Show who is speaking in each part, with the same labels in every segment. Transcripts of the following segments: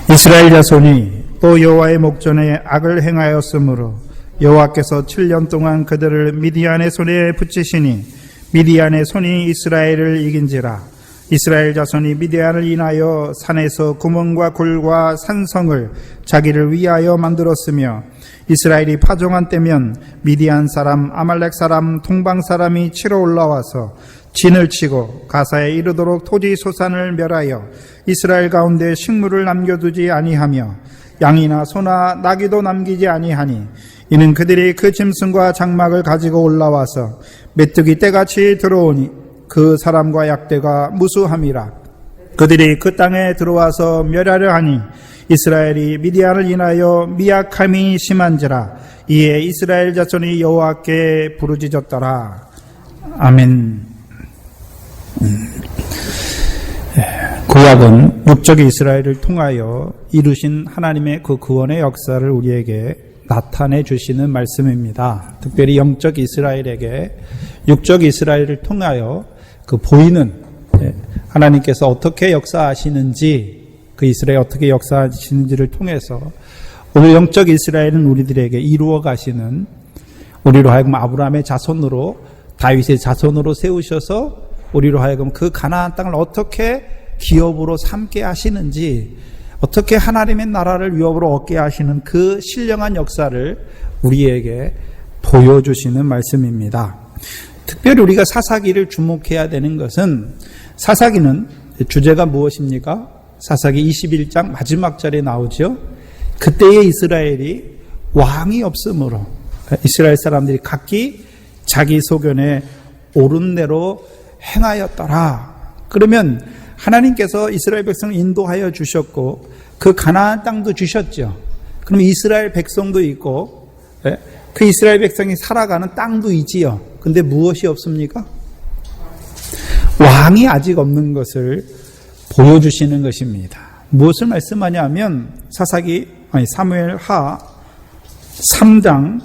Speaker 1: 이스라엘 자손이 또 여호와의 목전에 악을 행하였으므로 여호와께서 7년 동안 그들을 미디안의 손에 붙이시니 미디안의 손이 이스라엘을 이긴지라. 이스라엘 자손이 미디안을 인하여 산에서 구멍과 굴과 산성을 자기를 위하여 만들었으며 이스라엘이 파종한 때면 미디안 사람, 아말렉 사람, 동방 사람이 치러 올라와서 진을 치고 가사에 이르도록 토지 소산을 멸하여 이스라엘 가운데 식물을 남겨두지 아니하며 양이나 소나 나귀도 남기지 아니하니 이는 그들이 그 짐승과 장막을 가지고 올라와서 메뚜기 떼같이 들어오니 그 사람과 약대가 무수함이라. 그들이 그 땅에 들어와서 멸하려 하니 이스라엘이 미디안을 인하여 미약함이 심한지라. 이에 이스라엘 자손이 여호와께 부르짖었더라. 아멘. 구약은 육적의 이스라엘을 통하여 이루신 하나님의 그 구원의 역사를 우리에게 나타내 주시는 말씀입니다. 특별히 영적 이스라엘에게 육적 이스라엘을 통하여 그 보이는 하나님께서 어떻게 역사하시는지, 그 이스라엘 어떻게 역사하시는지를 통해서 오늘 영적 이스라엘은 우리들에게 이루어 가시는, 우리로 하여금 아브라함의 자손으로 다윗의 자손으로 세우셔서 우리로 하여금 그 가나안 땅을 어떻게 기업으로 삼게 하시는지, 어떻게 하나님의 나라를 위업으로 얻게 하시는 그 신령한 역사를 우리에게 보여주시는 말씀입니다. 특별히 우리가 사사기를 주목해야 되는 것은, 사사기는 주제가 무엇입니까? 사사기 21장 마지막 절에 나오죠. 그때의 이스라엘이 왕이 없으므로 이스라엘 사람들이 각기 자기 소견에 옳은 대로 행하였더라. 그러면 하나님께서 이스라엘 백성을 인도하여 주셨고 그 가나안 땅도 주셨죠. 그럼 이스라엘 백성도 있고 그 이스라엘 백성이 살아가는 땅도 있지요. 근데 무엇이 없습니까? 왕이 아직 없는 것을 보여주시는 것입니다. 무엇을 말씀하냐면 사무엘하 3장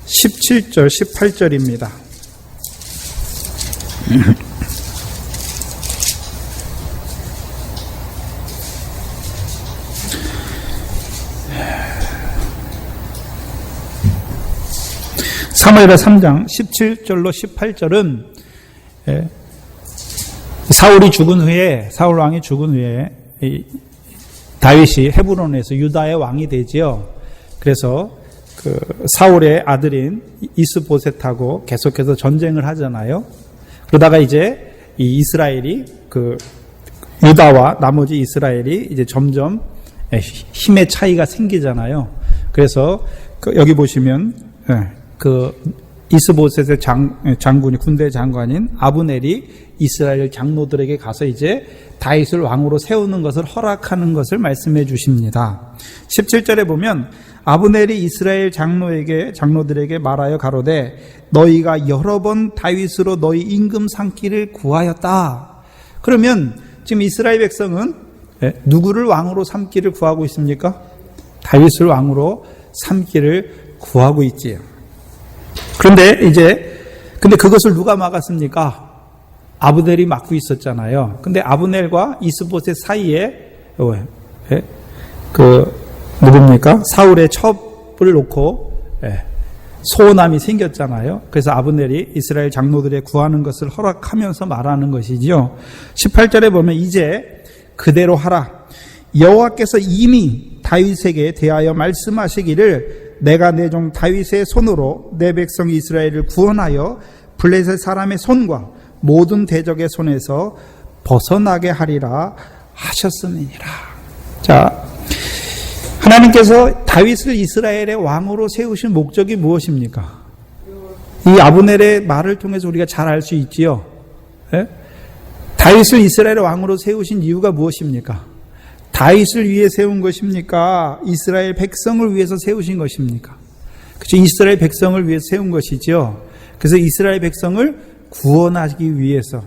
Speaker 1: 17절 18절입니다. 사무엘하 3장 17절로 18절은 사울 왕이 죽은 후에 다윗이 헤브론에서 유다의 왕이 되지요. 그래서 그 사울의 아들인 이스보셋하고 계속해서 전쟁을 하잖아요. 그러다가 이제 이 이스라엘이 그 유다와 나머지 이스라엘이 이제 점점 힘의 차이가 생기잖아요. 그래서 여기 보시면 그 이스보셋의 장군이, 군대 장관인 아브넬이 이스라엘 장로들에게 가서 이제 다윗을 왕으로 세우는 것을 허락하는 것을 말씀해 주십니다. 17절에 보면 아브넬이 이스라엘 장로들에게 말하여 가로되 너희가 여러 번 다윗으로 너희 임금 삼기를 구하였다. 그러면 지금 이스라엘 백성은 누구를 왕으로 삼기를 구하고 있습니까? 다윗을 왕으로 삼기를 구하고 있지요. 근데 그것을 누가 막았습니까? 아브넬이 막고 있었잖아요. 근데 아브넬과 이스보셋 사이에 누굽니까? 사울의 첩을 놓고 소원함이 생겼잖아요. 그래서 아브넬이 이스라엘 장로들의 구하는 것을 허락하면서 말하는 것이죠. 18절에 보면 이제 그대로 하라. 여호와께서 이미 다윗에게 대하여 말씀하시기를 내가 내 종 다윗의 손으로 내 백성 이스라엘을 구원하여 블레셋 사람의 손과 모든 대적의 손에서 벗어나게 하리라 하셨음이니라. 자, 하나님께서 다윗을 이스라엘의 왕으로 세우신 목적이 무엇입니까? 이 아브넬의 말을 통해서 우리가 잘 알 수 있지요. 다윗을 이스라엘의 왕으로 세우신 이유가 무엇입니까? 다윗을 위해 세운 것입니까? 이스라엘 백성을 위해서 세우신 것입니까? 그렇죠. 이스라엘 백성을 위해서 세운 것이죠. 그래서 이스라엘 백성을 구원하기 위해서.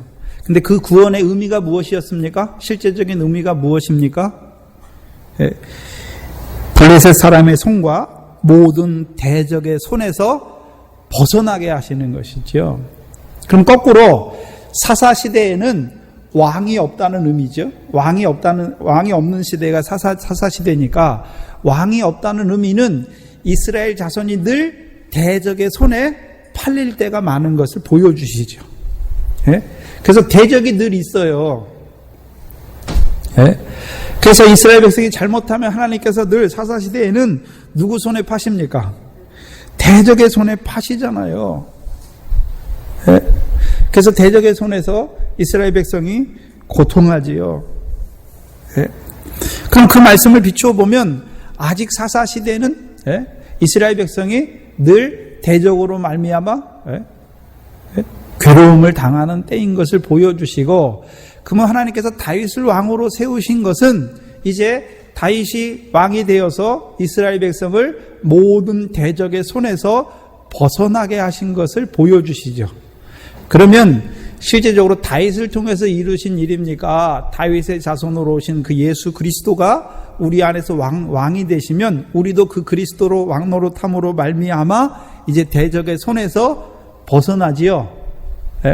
Speaker 1: 근데 그 구원의 의미가 무엇이었습니까? 실제적인 의미가 무엇입니까? 블레셋 사람의 손과 모든 대적의 손에서 벗어나게 하시는 것이죠. 그럼 거꾸로 사사시대에는 왕이 없다는 의미죠. 왕이 없는 시대가 사사 시대니까 왕이 없다는 의미는 이스라엘 자손이 늘 대적의 손에 팔릴 때가 많은 것을 보여주시죠. 예? 그래서 대적이 늘 있어요. 예? 그래서 이스라엘 백성이 잘못하면 하나님께서 늘 사사시대에는 누구 손에 파십니까? 대적의 손에 파시잖아요. 예? 그래서 대적의 손에서 이스라엘 백성이 고통하지요. 예? 그럼 그 말씀을 비추어 보면 아직 사사시대는 예? 이스라엘 백성이 늘 대적으로 말미암아 괴로움을 당하는 때인 것을 보여주시고, 그러면 하나님께서 다윗을 왕으로 세우신 것은 이제 다윗이 왕이 되어서 이스라엘 백성을 모든 대적의 손에서 벗어나게 하신 것을 보여주시죠. 그러면 실제적으로 다윗을 통해서 이루신 일입니까? 다윗의 자손으로 오신 그 예수 그리스도가 우리 안에서 왕이 되시면 우리도 그 그리스도로 왕노릇함으로 말미암아 이제 대적의 손에서 벗어나지요.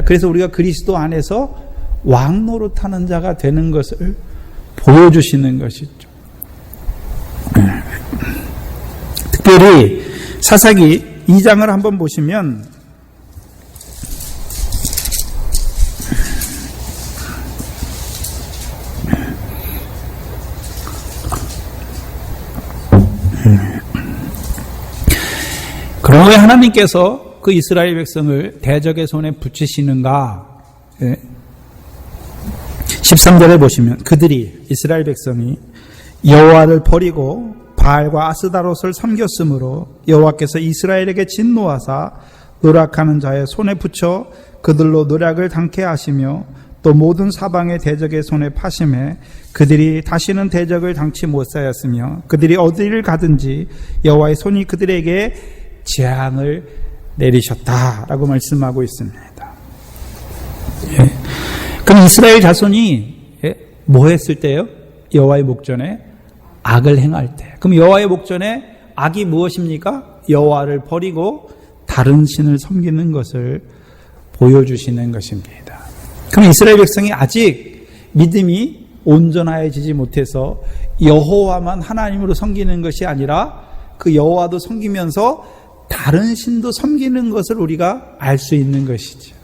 Speaker 1: 그래서 우리가 그리스도 안에서 왕노릇하는 자가 되는 것을 보여주시는 것이죠. 특별히 사사기 2장을 한번 보시면 그럼 왜 하나님께서 그 이스라엘 백성을 대적의 손에 붙이시는가? 13절에 보시면 그들이 이스라엘 백성이 여호와를 버리고 바알과 아스다롯을 섬겼으므로 여호와께서 이스라엘에게 진노하사 노략하는 자의 손에 붙여 그들로 노략을 당케 하시며 또 모든 사방의 대적의 손에 파심해 그들이 다시는 대적을 당치 못하였으며 그들이 어디를 가든지 여호와의 손이 그들에게 재앙을 내리셨다라고 말씀하고 있습니다. 예. 그럼 이스라엘 자손이 뭐 했을 때요? 여호와의 목전에 악을 행할 때. 그럼 여호와의 목전에 악이 무엇입니까? 여호와를 버리고 다른 신을 섬기는 것을 보여주시는 것입니다. 그럼 이스라엘 백성이 아직 믿음이 온전하여지지 못해서 여호와만 하나님으로 섬기는 것이 아니라 그 여호와도 섬기면서 다른 신도 섬기는 것을 우리가 알 수 있는 것이죠.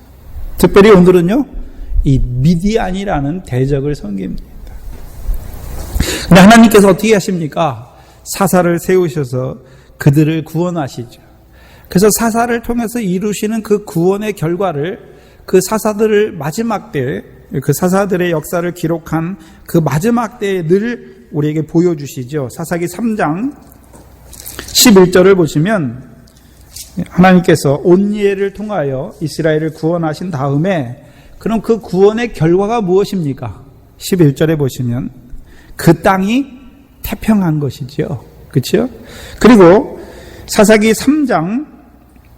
Speaker 1: 특별히 오늘은요, 이 미디안이라는 대적을 섬깁니다. 근데 하나님께서 어떻게 하십니까? 사사를 세우셔서 그들을 구원하시죠. 그래서 사사를 통해서 이루시는 그 구원의 결과를 그 사사들을 마지막 때, 그 사사들의 역사를 기록한 그 마지막 때에 늘 우리에게 보여주시죠. 사사기 3장 11절을 보시면 하나님께서 온니엘을 통하여 이스라엘을 구원하신 다음에 그럼 그 구원의 결과가 무엇입니까? 11절에 보시면 그 땅이 태평한 것이죠. 그렇죠? 그리고 사사기 3장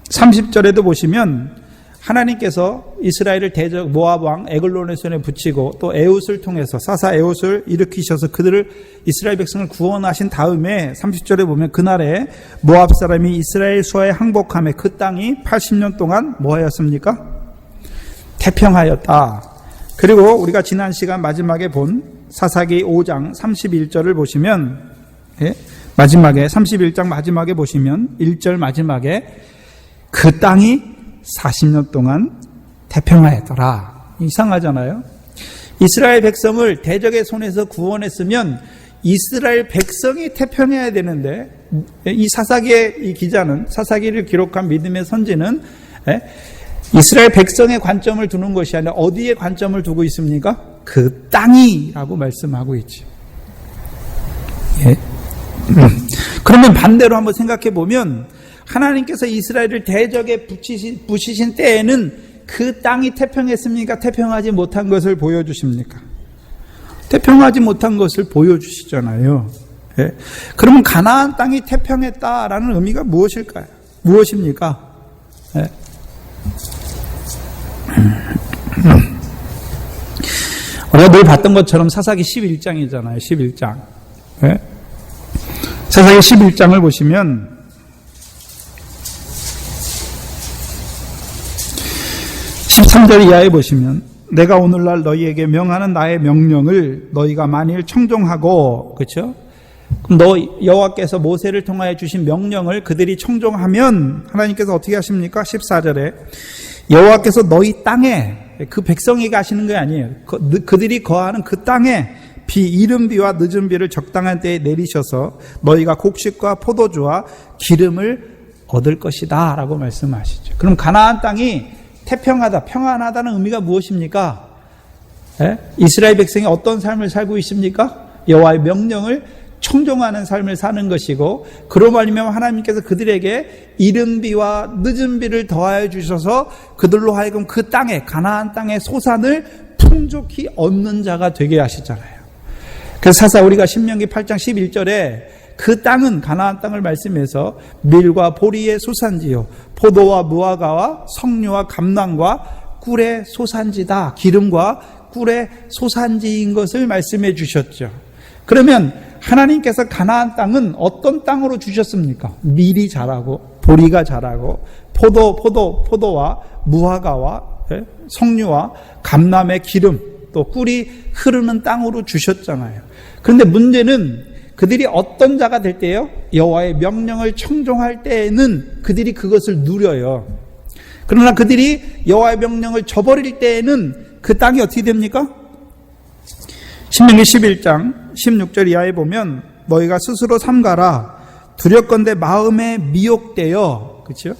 Speaker 1: 30절에도 보시면 하나님께서 이스라엘을 대적 모압 왕 에글론의 손에 붙이고 또 에웃을 통해서 사사 에웃을 일으키셔서 그들을 이스라엘 백성을 구원하신 다음에 30절에 보면 그날에 모압 사람이 이스라엘 수하에 항복함에 그 땅이 80년 동안 뭐하였습니까? 태평하였다. 그리고 우리가 지난 시간 마지막에 본 사사기 5장 31절을 보시면 마지막에 31장 마지막에 보시면 1절 마지막에 그 땅이 40년 동안 태평하였더라. 이상하잖아요. 이스라엘 백성을 대적의 손에서 구원했으면 이스라엘 백성이 태평해야 되는데 이 사사기의 이 기자는 사사기를 기록한 믿음의 선지는 이스라엘 백성의 관점을 두는 것이 아니라 어디에 관점을 두고 있습니까? 그 땅이라고 말씀하고 있죠. 예. 그러면 반대로 한번 생각해 보면 하나님께서 이스라엘을 대적에 붙이신 때에는 그 땅이 태평했습니까? 태평하지 못한 것을 보여주십니까? 태평하지 못한 것을 보여주시잖아요. 예. 그러면 가나안 땅이 태평했다라는 의미가 무엇일까요? 무엇입니까? 예. 우리가 늘 봤던 것처럼 사사기 11장이잖아요. 11장. 예. 사사기 11장을 보시면 13절 이하에 보시면 내가 오늘날 너희에게 명하는 나의 명령을 너희가 만일 청종하고, 그렇죠? 그럼 여호와께서 모세를 통하여 주신 명령을 그들이 청종하면 하나님께서 어떻게 하십니까? 14절에 여호와께서 너희 땅에, 그 백성에게 하시는 게 아니에요. 그들이 거하는 그 땅에 이른 비와 늦은 비를 적당한 때에 내리셔서 너희가 곡식과 포도주와 기름을 얻을 것이다 라고 말씀하시죠. 그럼 가나안 땅이 태평하다, 평안하다는 의미가 무엇입니까? 이스라엘 백성이 어떤 삶을 살고 있습니까? 여호와의 명령을 청종하는 삶을 사는 것이고, 그로 말미암아 하나님께서 그들에게 이른 비와 늦은 비를 더하여 주셔서 그들로 하여금 그 땅에, 가나안 땅의 소산을 풍족히 얻는 자가 되게 하시잖아요. 그래서 사실 우리가 신명기 8장 11절에 그 땅은, 가나안 땅을 말씀해서 밀과 보리의 소산지요, 포도와 무화과와 석류와 감람과 꿀의 소산지다, 기름과 꿀의 소산지인 것을 말씀해 주셨죠. 그러면 하나님께서 가나안 땅은 어떤 땅으로 주셨습니까? 밀이 자라고 보리가 자라고 포도와 무화과와 석류와 감람의 기름, 또 꿀이 흐르는 땅으로 주셨잖아요. 그런데 문제는 그들이 어떤 자가 될 때요? 여호와의 명령을 청종할 때에는 그들이 그것을 누려요. 그러나 그들이 여호와의 명령을 저버릴 때에는 그 땅이 어떻게 됩니까? 신명기 11장 16절 이하에 보면 너희가 스스로 삼가라. 두렵건대 마음에 미혹되어, 그렇죠?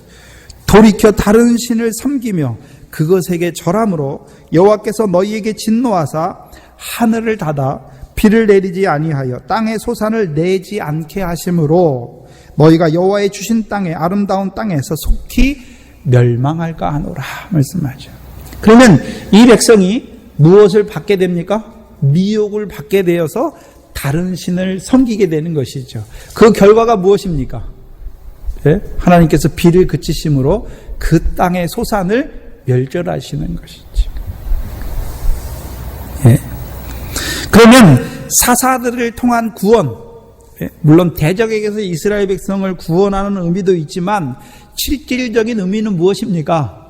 Speaker 1: 돌이켜 다른 신을 섬기며 그것에게 절함으로 여호와께서 너희에게 진노하사 하늘을 닫아 비를 내리지 아니하여 땅의 소산을 내지 않게 하심으로 너희가 여호와의 주신 땅에, 아름다운 땅에서 속히 멸망할까 하노라 말씀하죠. 그러면 이 백성이 무엇을 받게 됩니까? 미혹을 받게 되어서 다른 신을 섬기게 되는 것이죠. 그 결과가 무엇입니까? 하나님께서 비를 그치심으로 그 땅의 소산을 멸절하시는 것이죠. 그러면 사사들을 통한 구원, 물론 대적에게서 이스라엘 백성을 구원하는 의미도 있지만 실질적인 의미는 무엇입니까?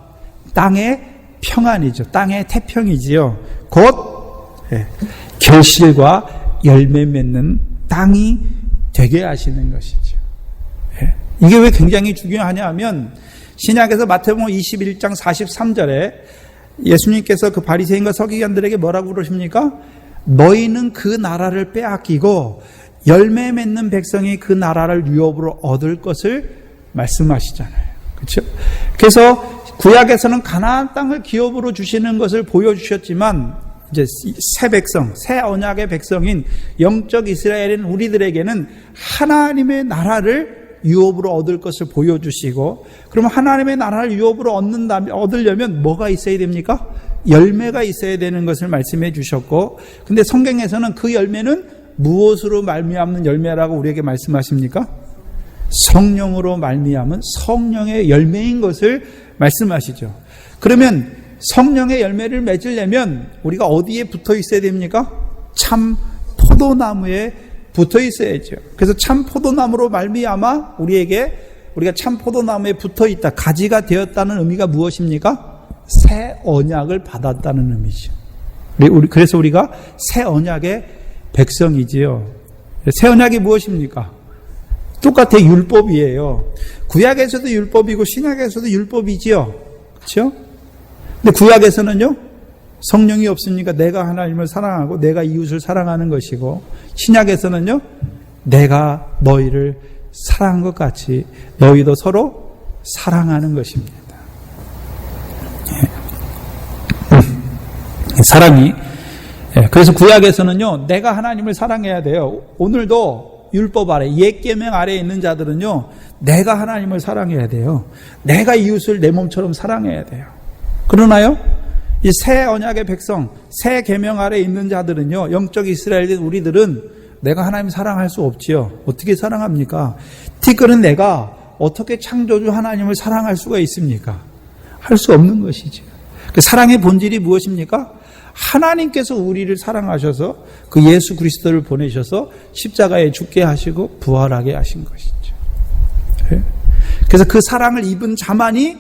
Speaker 1: 땅의 평안이죠. 땅의 태평이지요. 곧 결실과 열매 맺는 땅이 되게 하시는 것이죠. 이게 왜 굉장히 중요하냐 하면 신약에서 마태복음 21장 43절에 예수님께서 그 바리새인과 서기관들에게 뭐라고 그러십니까? 너희는 그 나라를 빼앗기고 열매 맺는 백성이 그 나라를 유업으로 얻을 것을 말씀하시잖아요. 그렇죠? 그래서 구약에서는 가나안 땅을 기업으로 주시는 것을 보여주셨지만 이제 새 백성, 새 언약의 백성인 영적 이스라엘인 우리들에게는 하나님의 나라를 유업으로 얻을 것을 보여주시고, 그러면 하나님의 나라를 유업으로 얻으려면 뭐가 있어야 됩니까? 열매가 있어야 되는 것을 말씀해 주셨고, 근데 성경에서는 그 열매는 무엇으로 말미암는 열매라고 우리에게 말씀하십니까? 성령으로 말미암은 성령의 열매인 것을 말씀하시죠. 그러면 성령의 열매를 맺으려면 우리가 어디에 붙어 있어야 됩니까? 참 포도나무에 붙어 있어야죠. 그래서 참 포도나무로 말미암아 우리가 참 포도나무에 붙어 있다, 가지가 되었다는 의미가 무엇입니까? 새 언약을 받았다는 의미죠. 그래서 우리가 새 언약의 백성이지요. 새 언약이 무엇입니까? 똑같아, 율법이에요. 구약에서도 율법이고 신약에서도 율법이지요. 그렇죠? 근데 구약에서는요, 성령이 없으니까 내가 하나님을 사랑하고 내가 이웃을 사랑하는 것이고, 신약에서는요, 내가 너희를 사랑한 것 같이 너희도 서로 사랑하는 것입니다. 사랑이, 그래서 구약에서는요, 내가 하나님을 사랑해야 돼요. 오늘도 율법 아래, 옛 계명 아래에 있는 자들은요, 내가 하나님을 사랑해야 돼요. 내가 이웃을 내 몸처럼 사랑해야 돼요. 그러나요, 이 새 언약의 백성, 새 계명 아래에 있는 자들은요, 영적 이스라엘인 우리들은 내가 하나님 사랑할 수 없지요. 어떻게 사랑합니까? 티끌은 내가 어떻게 창조주 하나님을 사랑할 수가 있습니까? 할 수 없는 것이죠. 그 사랑의 본질이 무엇입니까? 하나님께서 우리를 사랑하셔서 그 예수 그리스도를 보내셔서 십자가에 죽게 하시고 부활하게 하신 것이죠. 그래서 그 사랑을 입은 자만이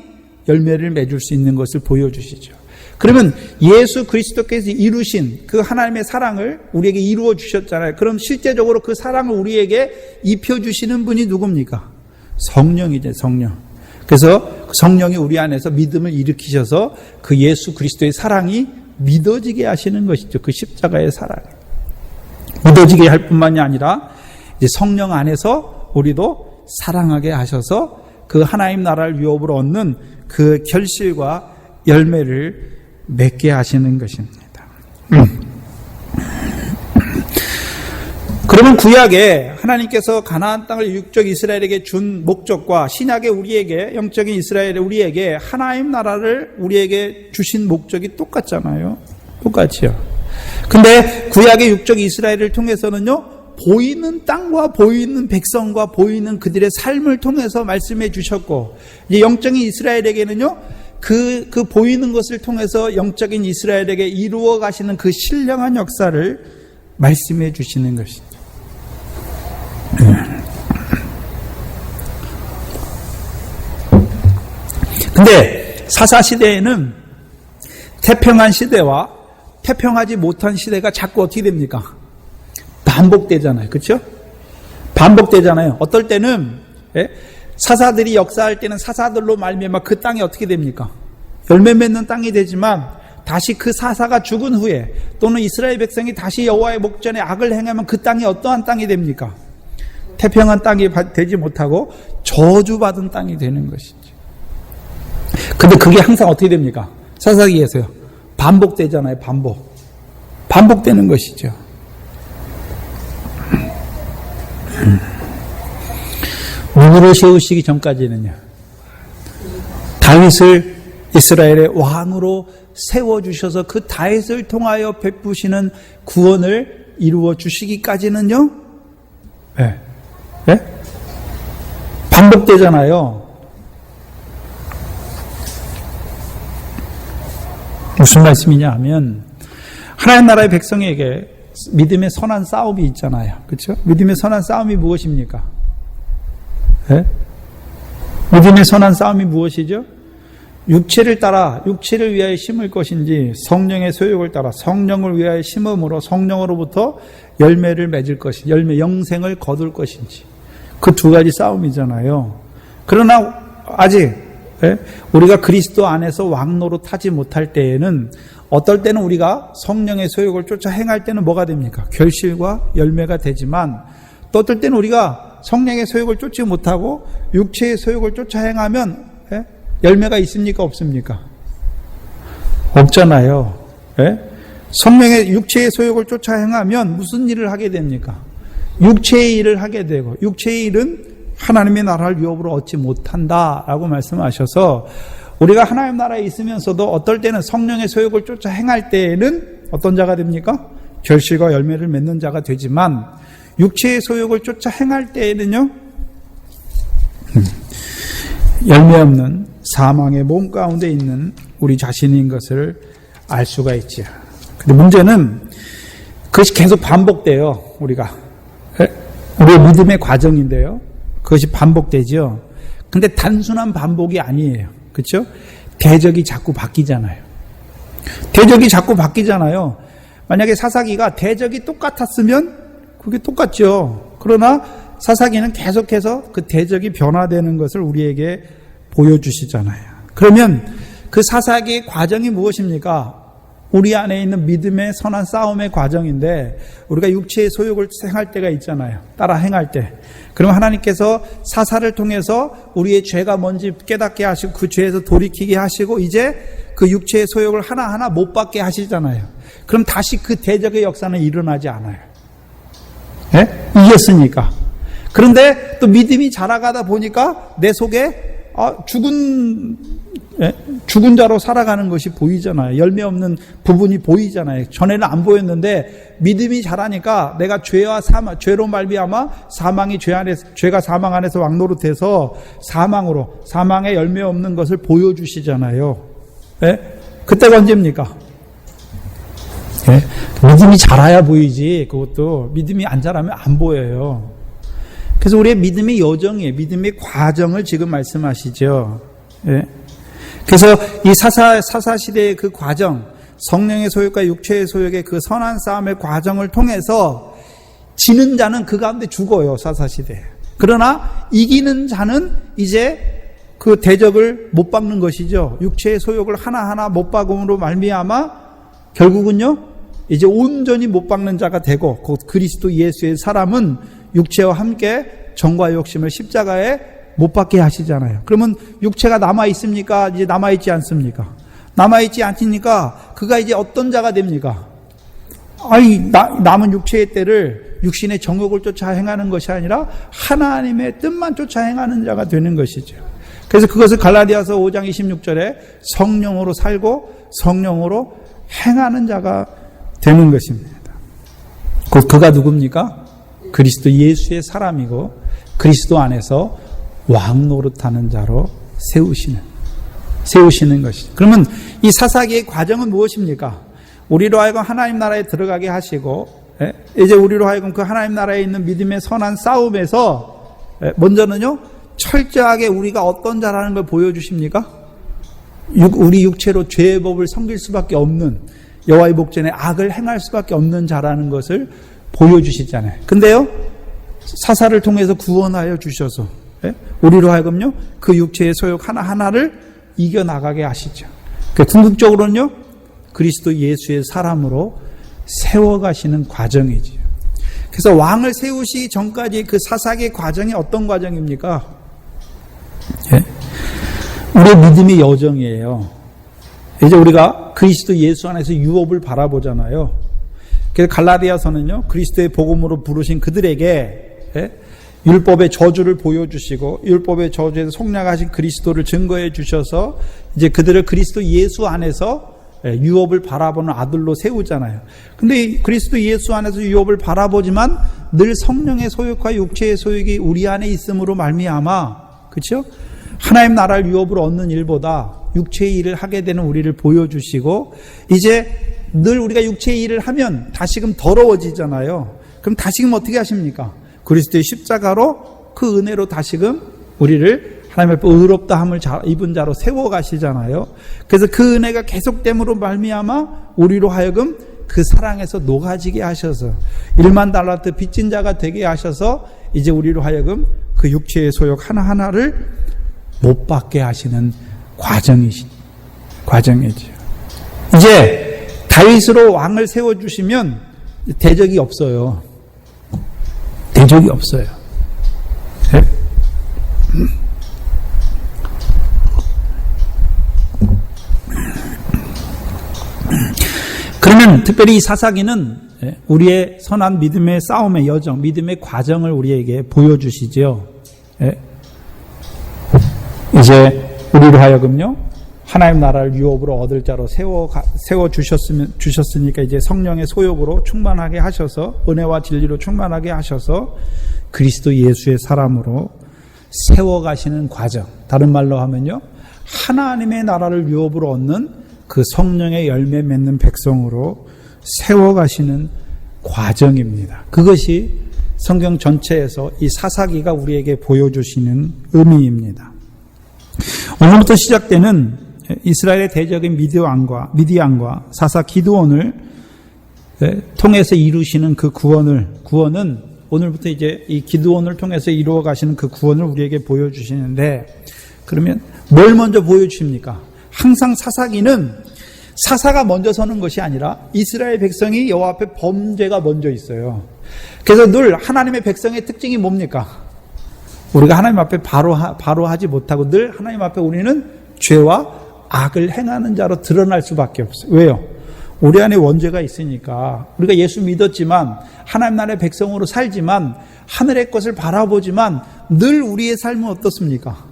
Speaker 1: 열매를 맺을 수 있는 것을 보여주시죠. 그러면 예수 그리스도께서 이루신 그 하나님의 사랑을 우리에게 이루어 주셨잖아요. 그럼 실제적으로 그 사랑을 우리에게 입혀주시는 분이 누굽니까? 성령이죠, 성령. 그래서 성령이 우리 안에서 믿음을 일으키셔서 그 예수 그리스도의 사랑이 믿어지게 하시는 것이죠. 그 십자가의 사랑. 믿어지게 할 뿐만이 아니라 이제 성령 안에서 우리도 사랑하게 하셔서 그 하나님 나라를 유업으로 얻는 그 결실과 열매를 맺게 하시는 것입니다. 그러면 구약에 하나님께서 가나안 땅을 육적 이스라엘에게 준 목적과 신약의 우리에게 영적인 이스라엘의 우리에게 하나님 나라를 우리에게 주신 목적이 똑같잖아요. 똑같이요. 근데 구약의 육적 이스라엘을 통해서는요, 보이는 땅과 보이는 백성과 보이는 그들의 삶을 통해서 말씀해 주셨고, 이제 영적인 이스라엘에게는요, 그 보이는 것을 통해서 영적인 이스라엘에게 이루어 가시는 그 신령한 역사를 말씀해 주시는 것입니다. 근데 사사시대에는 태평한 시대와 태평하지 못한 시대가 자꾸 어떻게 됩니까? 반복되잖아요. 그렇죠? 반복되잖아요. 어떨 때는 사사들이 역사할 때는 사사들로 말미암아 그 땅이 어떻게 됩니까? 열매 맺는 땅이 되지만 다시 그 사사가 죽은 후에 또는 이스라엘 백성이 다시 여호와의 목전에 악을 행하면 그 땅이 어떠한 땅이 됩니까? 태평한 땅이 되지 못하고 저주받은 땅이 되는 것이죠. 근데 그게 항상 어떻게 됩니까? 사사기에서요. 반복되잖아요. 반복되는 것이죠. 누구를 세우시기 전까지는요, 다윗을 이스라엘의 왕으로 세워주셔서 그 다윗을 통하여 베푸시는 구원을 이루어 주시기까지는요, 반복되잖아요. 무슨 말씀이냐 하면, 하나님 나라의 백성에게 믿음의 선한 싸움이 있잖아요. 그렇죠? 믿음의 선한 싸움이 무엇입니까? 믿음의 선한 싸움이 무엇이죠? 육체를 따라 육체를 위하여 심을 것인지 성령의 소욕을 따라 성령을 위하여 심음으로 성령으로부터 열매를 맺을 것인지, 영생을 거둘 것인지, 그 두 가지 싸움이잖아요. 그러나 아직 우리가 그리스도 안에서 왕노릇하지 못할 때에는, 어떨 때는 우리가 성령의 소욕을 쫓아 행할 때는 뭐가 됩니까? 결실과 열매가 되지만, 또 어떨 때는 우리가 성령의 소욕을 쫓지 못하고 육체의 소욕을 쫓아 행하면 열매가 있습니까? 없습니까? 없잖아요. 성령의 육체의 소욕을 쫓아 행하면 무슨 일을 하게 됩니까? 육체의 일을 하게 되고, 육체의 일은 하나님의 나라를 유업으로 얻지 못한다라고 말씀하셔서, 우리가 하나님 나라에 있으면서도 어떨 때는 성령의 소욕을 쫓아 행할 때에는 어떤 자가 됩니까? 결실과 열매를 맺는 자가 되지만, 육체의 소욕을 쫓아 행할 때에는요, 열매 없는 사망의 몸 가운데 있는 우리 자신인 것을 알 수가 있지요. 근데 문제는 그것이 계속 반복돼요. 우리의 믿음의 과정인데요, 그것이 반복되죠. 근데 단순한 반복이 아니에요. 그렇죠? 대적이 자꾸 바뀌잖아요. 만약에 사사기가 대적이 똑같았으면 그게 똑같죠. 그러나 사사기는 계속해서 그 대적이 변화되는 것을 우리에게 보여주시잖아요. 그러면 그 사사기의 과정이 무엇입니까? 우리 안에 있는 믿음의 선한 싸움의 과정인데, 우리가 육체의 소욕을 행할 때가 있잖아요. 따라 행할 때. 그럼 하나님께서 사사를 통해서 우리의 죄가 뭔지 깨닫게 하시고 그 죄에서 돌이키게 하시고 이제 그 육체의 소욕을 하나하나 못 받게 하시잖아요. 그럼 다시 그 대적의 역사는 일어나지 않아요. 이겼으니까. 그런데 또 믿음이 자라가다 보니까 내 속에 죽은 자로 살아가는 것이 보이잖아요. 열매 없는 부분이 보이잖아요. 전에는 안 보였는데 믿음이 자라니까 내가 죄로 말미암아 죄가 사망 안에서 왕노릇해서 사망에 열매 없는 것을 보여주시잖아요. 그때가 언제입니까? 믿음이 자라야 보이지, 그것도 믿음이 안 자라면 안 보여요. 그래서 우리의 믿음의 여정이에요. 믿음의 과정을 지금 말씀하시죠. 그래서 이 사사시대의 그 과정, 성령의 소욕과 육체의 소욕의 그 선한 싸움의 과정을 통해서 지는 자는 그 가운데 죽어요, 사사시대에. 그러나 이기는 자는 이제 그 대적을 못 박는 것이죠. 육체의 소욕을 하나하나 못 박음으로 말미암아 결국은요, 이제 온전히 못 박는 자가 되고, 곧 그리스도 예수의 사람은 육체와 함께 정과 욕심을 십자가에 못 박게 하시잖아요. 그러면 육체가 남아있습니까? 이제 남아있지 않습니까? 남아있지 않으니까 그가 이제 어떤 자가 됩니까? 남은 육체의 때를 육신의 정욕을 쫓아 행하는 것이 아니라 하나님의 뜻만 쫓아 행하는 자가 되는 것이죠. 그래서 그것을 갈라디아서 5장 26절에 성령으로 살고 성령으로 행하는 자가 되는 것입니다. 곧 그가 누굽니까? 그리스도 예수의 사람이고 그리스도 안에서 왕 노릇하는 자로 세우시는 것이죠. 그러면 이 사사기의 과정은 무엇입니까? 우리로 하여금 하나님 나라에 들어가게 하시고, 이제 우리로 하여금 그 하나님 나라에 있는 믿음의 선한 싸움에서 먼저는요, 철저하게 우리가 어떤 자라는 걸 보여주십니까? 우리 육체로 죄의 법을 섬길 수밖에 없는, 여호와의 목전에 악을 행할 수밖에 없는 자라는 것을 보여주시잖아요. 근데요, 사사를 통해서 구원하여 주셔서 우리로 하여금요, 그 육체의 소욕 하나하나를 이겨나가게 하시죠. 궁극적으로는요, 그리스도 예수의 사람으로 세워가시는 과정이지요. 그래서 왕을 세우시기 전까지 그 사사기의 과정이 어떤 과정입니까? 우리의 믿음의 여정이에요. 이제 우리가 그리스도 예수 안에서 유업을 바라보잖아요. 그래서 갈라디아서는요, 그리스도의 복음으로 부르신 그들에게 율법의 저주를 보여주시고 율법의 저주에서 속량하신 그리스도를 증거해 주셔서 이제 그들을 그리스도 예수 안에서 유업을 바라보는 아들로 세우잖아요. 근데 그리스도 예수 안에서 유업을 바라보지만 늘 성령의 소욕과 육체의 소욕이 우리 안에 있음으로 말미암아, 그렇죠? 하나님 나라를 유업으로 얻는 일보다 육체의 일을 하게 되는 우리를 보여주시고, 이제 늘 우리가 육체의 일을 하면 다시금 더러워지잖아요. 그럼 다시금 어떻게 하십니까? 그리스도의 십자가로 그 은혜로 다시금 우리를 하나님 앞에 의롭다함을 입은 자로 세워가시잖아요. 그래서 그 은혜가 계속됨으로 말미암아 우리로 하여금 그 사랑에서 녹아지게 하셔서 1만 달란트 빚진 자가 되게 하셔서 이제 우리로 하여금 그 육체의 소욕 하나하나를 못 받게 하시는 과정이죠. 이제 다윗으로 왕을 세워주시면 대적이 없어요. 대적이 없어요. 네? 그러면 특별히 이 사사기는 우리의 선한 믿음의 싸움의 여정, 믿음의 과정을 우리에게 보여주시죠. 이제 우리로 하여금요, 하나님 나라를 유업으로 얻을 자로 세워 주셨으니까 이제 성령의 소욕으로 충만하게 하셔서, 은혜와 진리로 충만하게 하셔서 그리스도 예수의 사람으로 세워가시는 과정. 다른 말로 하면요, 하나님의 나라를 유업으로 얻는 그 성령의 열매 맺는 백성으로 세워가시는 과정입니다. 그것이 성경 전체에서 이 사사기가 우리에게 보여주시는 의미입니다. 오늘부터 시작되는 이스라엘의 대적인 미디안과 사사 기드온을 통해서 이루시는 그 구원은 오늘부터 이제 이 기드온을 통해서 이루어 가시는 그 구원을 우리에게 보여주시는데, 그러면 뭘 먼저 보여주십니까? 항상 사사기는 사사가 먼저 서는 것이 아니라 이스라엘 백성이 여호와 앞에 범죄가 먼저 있어요. 그래서 늘 하나님의 백성의 특징이 뭡니까? 우리가 하나님 앞에 바로 하지 못하고 늘 하나님 앞에 우리는 죄와 악을 행하는 자로 드러날 수밖에 없어요. 왜요? 우리 안에 원죄가 있으니까. 우리가 예수 믿었지만 하나님 나라의 백성으로 살지만 하늘의 것을 바라보지만 늘 우리의 삶은 어떻습니까?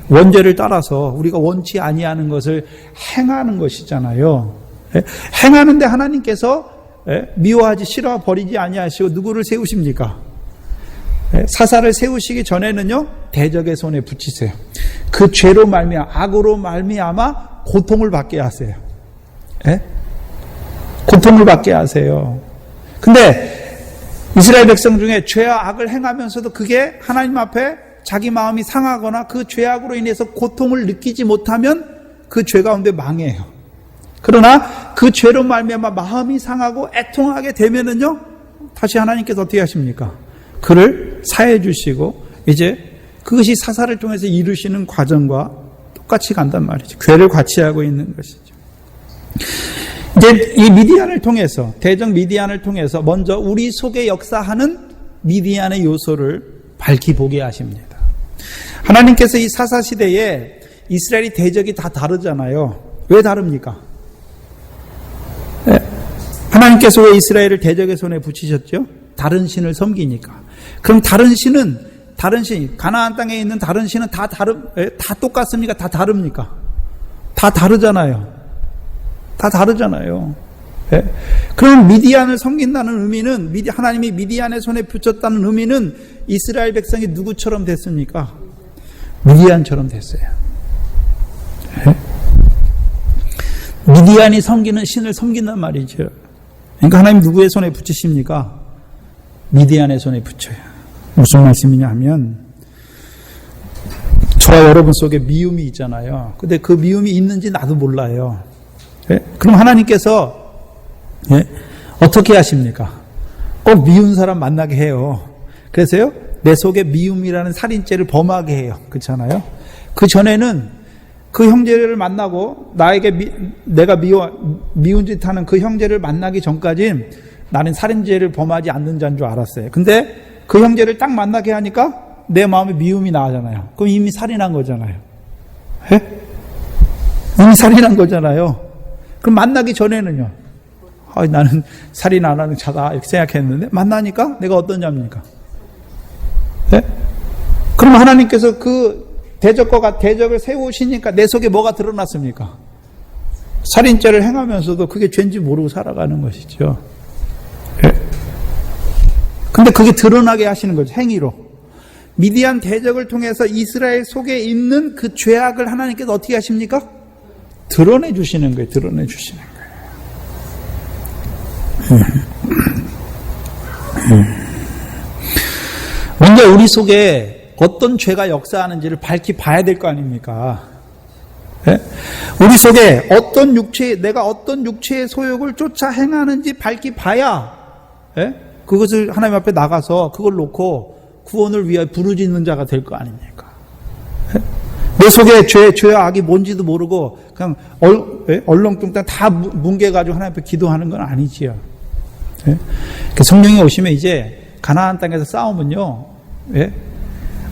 Speaker 1: 원죄를 따라서 우리가 원치 아니하는 것을 행하는 것이잖아요. 행하는데 하나님께서 미워하지 싫어 버리지 아니하시고 누구를 세우십니까? 사사를 세우시기 전에는요, 대적의 손에 붙이세요. 그 죄로 말미암아, 악으로 말미암아 고통을 받게 하세요. 고통을 받게 하세요. 근데 이스라엘 백성 중에 죄와 악을 행하면서도 그게 하나님 앞에 자기 마음이 상하거나 그 죄악으로 인해서 고통을 느끼지 못하면 그 죄 가운데 망해요. 그러나 그 죄로 말미암아 마음이 상하고 애통하게 되면은요, 다시 하나님께서 어떻게 하십니까? 그를 사해 주시고 이제 그것이 사사를 통해서 이루시는 과정과 똑같이 간단 말이죠. 죄를 과치하고 있는 것이죠. 이제 이 미디안을 통해서, 대적 미디안을 통해서 먼저 우리 속에 역사하는 미디안의 요소를 밝히 보게 하십니다. 하나님께서 이 사사 시대에 이스라엘이 대적이 다 다르잖아요. 왜 다릅니까? 하나님께서 왜 이스라엘을 대적의 손에 붙이셨죠? 다른 신을 섬기니까. 그럼 다른 신, 가나안 땅에 있는 다른 신은 다 똑같습니까? 다 다릅니까? 다 다르잖아요. 다 다르잖아요. 그럼 미디안을 섬긴다는 의미는, 하나님이 미디안의 손에 붙였다는 의미는 이스라엘 백성이 누구처럼 됐습니까? 미디안처럼 됐어요. 미디안이 섬기는 신을 섬긴단 말이죠. 그러니까 하나님 누구의 손에 붙이십니까? 미디안의 손에 붙여요. 무슨 말씀이냐 하면, 저와 여러분 속에 미움이 있잖아요. 근데 그 미움이 있는지 나도 몰라요. 그럼 하나님께서 어떻게 하십니까? 꼭 미운 사람 만나게 해요. 그래서요, 내 속에 미움이라는 살인죄를 범하게 해요. 그렇잖아요? 그 전에는 그 형제를 만나고 내가 미운 짓 하는 그 형제를 만나기 전까지 나는 살인죄를 범하지 않는 자인 줄 알았어요. 근데 그 형제를 딱 만나게 하니까 내 마음에 미움이 나잖아요. 그럼 이미 살인한 거잖아요. 이미 살인한 거잖아요. 그럼 만나기 전에는요, 나는 살인 안 하는 자다 이렇게 생각했는데 만나니까 내가 어떤 자입니까? 그럼 하나님께서 그 대적을 세우시니까 내 속에 뭐가 드러났습니까? 살인죄를 행하면서도 그게 죄인지 모르고 살아가는 것이죠. 근데 그게 드러나게 하시는 거죠. 행위로. 미디안 대적을 통해서 이스라엘 속에 있는 그 죄악을 하나님께서 어떻게 하십니까? 드러내 주시는 거예요. 드러내 주시는 거예요. 먼저 우리 속에 어떤 죄가 역사하는지를 밝히 봐야 될 거 아닙니까? 우리 속에 내가 어떤 육체의 소욕을 쫓아 행하는지 밝히 봐야 그것을 하나님 앞에 나가서 그걸 놓고 구원을 위하여 부르짖는 자가 될 거 아닙니까? 내 속에 죄와 악이 뭔지도 모르고 그냥 얼렁뚱땅 다 뭉개가지고 하나님 앞에 기도하는 건 아니지요. 성령이 오시면 이제 가나안 땅에서 싸우면요,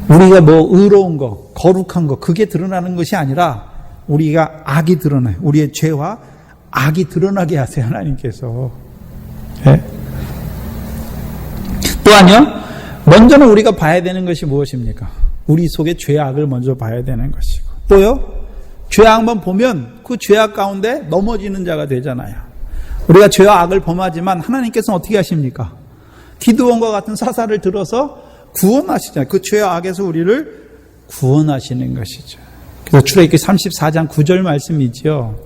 Speaker 1: 우리가 뭐 의로운 거, 거룩한 거, 그게 드러나는 것이 아니라 우리가 악이 드러나요. 우리의 죄와 악이 드러나게 하세요, 하나님께서. 또한요, 먼저는 우리가 봐야 되는 것이 무엇입니까? 우리 속에 죄악을 먼저 봐야 되는 것이고, 또요, 죄악만 보면 그 죄악 가운데 넘어지는 자가 되잖아요. 우리가 죄와 악을 범하지만 하나님께서는 어떻게 하십니까? 기드온과 같은 사사를 들어서 구원하시잖아요. 그 죄와 악에서 우리를 구원하시는 것이죠. 그래서 출애굽기 34장 9절 말씀이지요.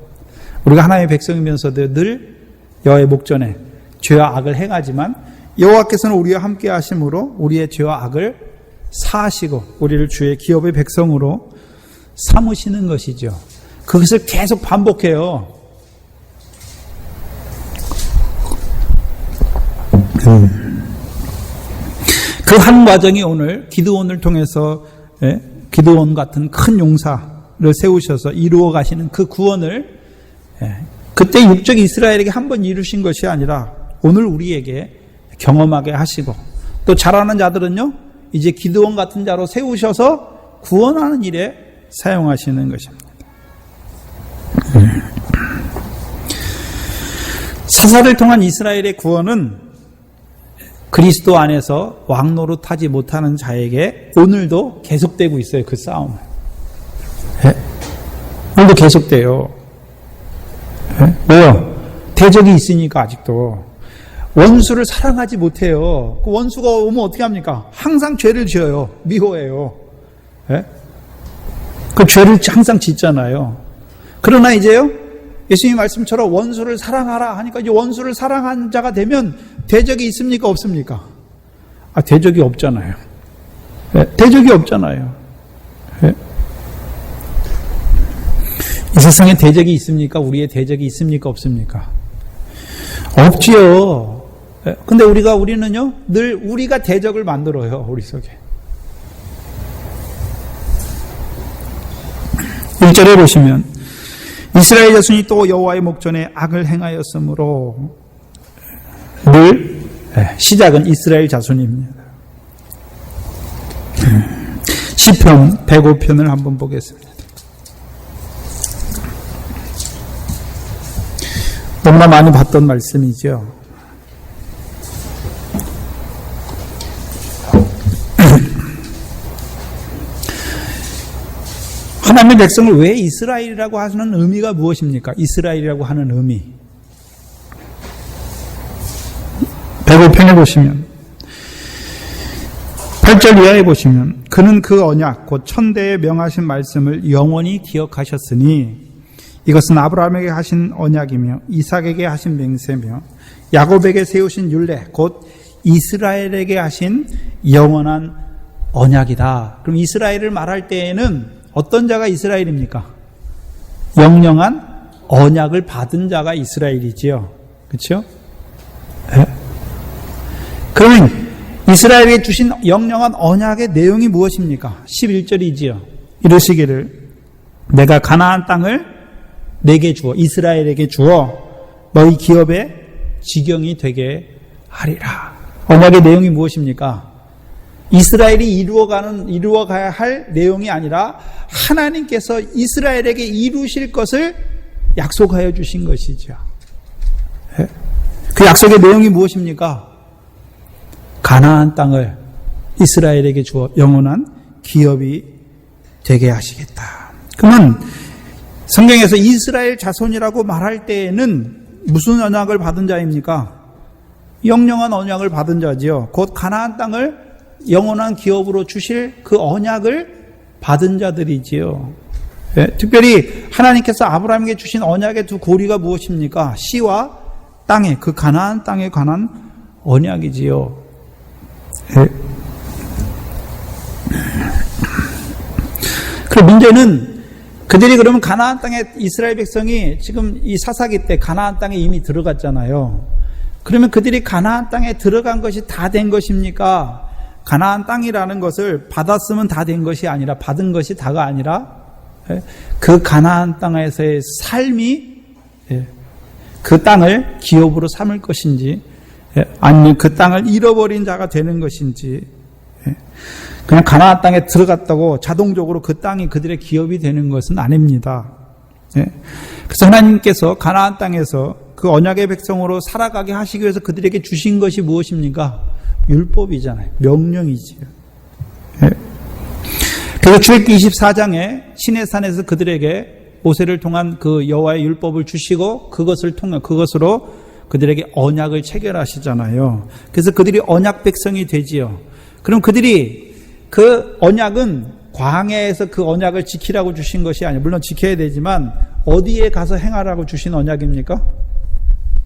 Speaker 1: 우리가 하나님의 백성이면서도 늘 여호와의 목전에 죄와 악을 행하지만 여호와께서는 우리와 함께 하심으로 우리의 죄와 악을 사하시고 우리를 주의 기업의 백성으로 삼으시는 것이죠. 그것을 계속 반복해요. 그 한 과정이 오늘 기드온을 통해서 기드온 같은 큰 용사를 세우셔서 이루어 가시는 그 구원을 그때 육적 이스라엘에게 한 번 이루신 것이 아니라 오늘 우리에게 경험하게 하시고 또 잘하는 자들은요 이제 기드온 같은 자로 세우셔서 구원하는 일에 사용하시는 것입니다. 사사를 통한 이스라엘의 구원은 그리스도 안에서 왕노릇하지 못하는 자에게 오늘도 계속되고 있어요. 그 싸움은. 오늘도 계속돼요. 왜요? 대적이 있으니까 아직도. 원수를 사랑하지 못해요. 그 원수가 오면 어떻게 합니까? 항상 죄를 지어요. 미워해요. 그 죄를 항상 짓잖아요. 그러나 이제요, 예수님 말씀처럼 원수를 사랑하라 하니까 이제 원수를 사랑한 자가 되면 대적이 있습니까? 없습니까? 대적이 없잖아요. 대적이 없잖아요. 이 세상에 대적이 있습니까? 우리의 대적이 있습니까? 없습니까? 없지요. 근데 우리는요, 늘 우리가 대적을 만들어요, 우리 속에. 1절에 보시면, 이스라엘 자손이 또 여호와의 목전에 악을 행하였으므로, 늘, 시작은 이스라엘 자손입니다. 시편 105편을 한번 보겠습니다. 너무나 많이 봤던 말씀이죠. 하나님의 백성을 왜 이스라엘이라고 하는 의미가 무엇입니까? 이스라엘이라고 하는 의미. 105편에 보시면 8절 이하에 보시면 그는 그 언약 곧 천대에 명하신 말씀을 영원히 기억하셨으니 이것은 아브라함에게 하신 언약이며 이삭에게 하신 맹세며 야곱에게 세우신 율례 곧 이스라엘에게 하신 영원한 언약이다. 그럼 이스라엘을 말할 때에는 어떤 자가 이스라엘입니까? 영영한 언약을 받은 자가 이스라엘이지요. 그렇죠? 네. 그러면 이스라엘에게 주신 영영한 언약의 내용이 무엇입니까? 11절이지요. 이르시기를 내가 가나안 땅을 내게 주어 이스라엘에게 주어 너희 기업의 지경이 되게 하리라. 언약의 내용이 무엇입니까? 이스라엘이 이루어가야 할 내용이 아니라 하나님께서 이스라엘에게 이루실 것을 약속하여 주신 것이죠. 그 약속의 내용이 무엇입니까? 가나안 땅을 이스라엘에게 주어 영원한 기업이 되게 하시겠다. 그러면 성경에서 이스라엘 자손이라고 말할 때에는 무슨 언약을 받은 자입니까? 영영한 언약을 받은 자지요. 곧 가나안 땅을 영원한 기업으로 주실 그 언약을 받은 자들이지요. 네, 특별히 하나님께서 아브라함에게 주신 언약의 두 고리가 무엇입니까? 시와 땅에, 그 가나안 땅에 관한 언약이지요. 네. 그 문제는 그들이 그러면 가나안 땅에 이스라엘 백성이 지금 이 사사기 때 가나안 땅에 이미 들어갔잖아요. 그러면 그들이 가나안 땅에 들어간 것이 다 된 것입니까? 가나안 땅이라는 것을 받았으면 다 된 것이 아니라 받은 것이 다가 아니라 그 가나안 땅에서의 삶이 그 땅을 기업으로 삼을 것인지 아니면 그 땅을 잃어버린 자가 되는 것인지 그냥 가나안 땅에 들어갔다고 자동적으로 그 땅이 그들의 기업이 되는 것은 아닙니다. 그래서 하나님께서 가나안 땅에서 그 언약의 백성으로 살아가게 하시기 위해서 그들에게 주신 것이 무엇입니까? 율법이잖아요. 명령이지요. 그래서 출애굽기 24장에 시내산에서 그들에게 모세를 통한 그 여호와의 율법을 주시고 그것으로 그들에게 언약을 체결하시잖아요. 그래서 그들이 언약 백성이 되지요. 그럼 그들이 그 언약은 광야에서 그 언약을 지키라고 주신 것이 아니에요. 물론 지켜야 되지만 어디에 가서 행하라고 주신 언약입니까?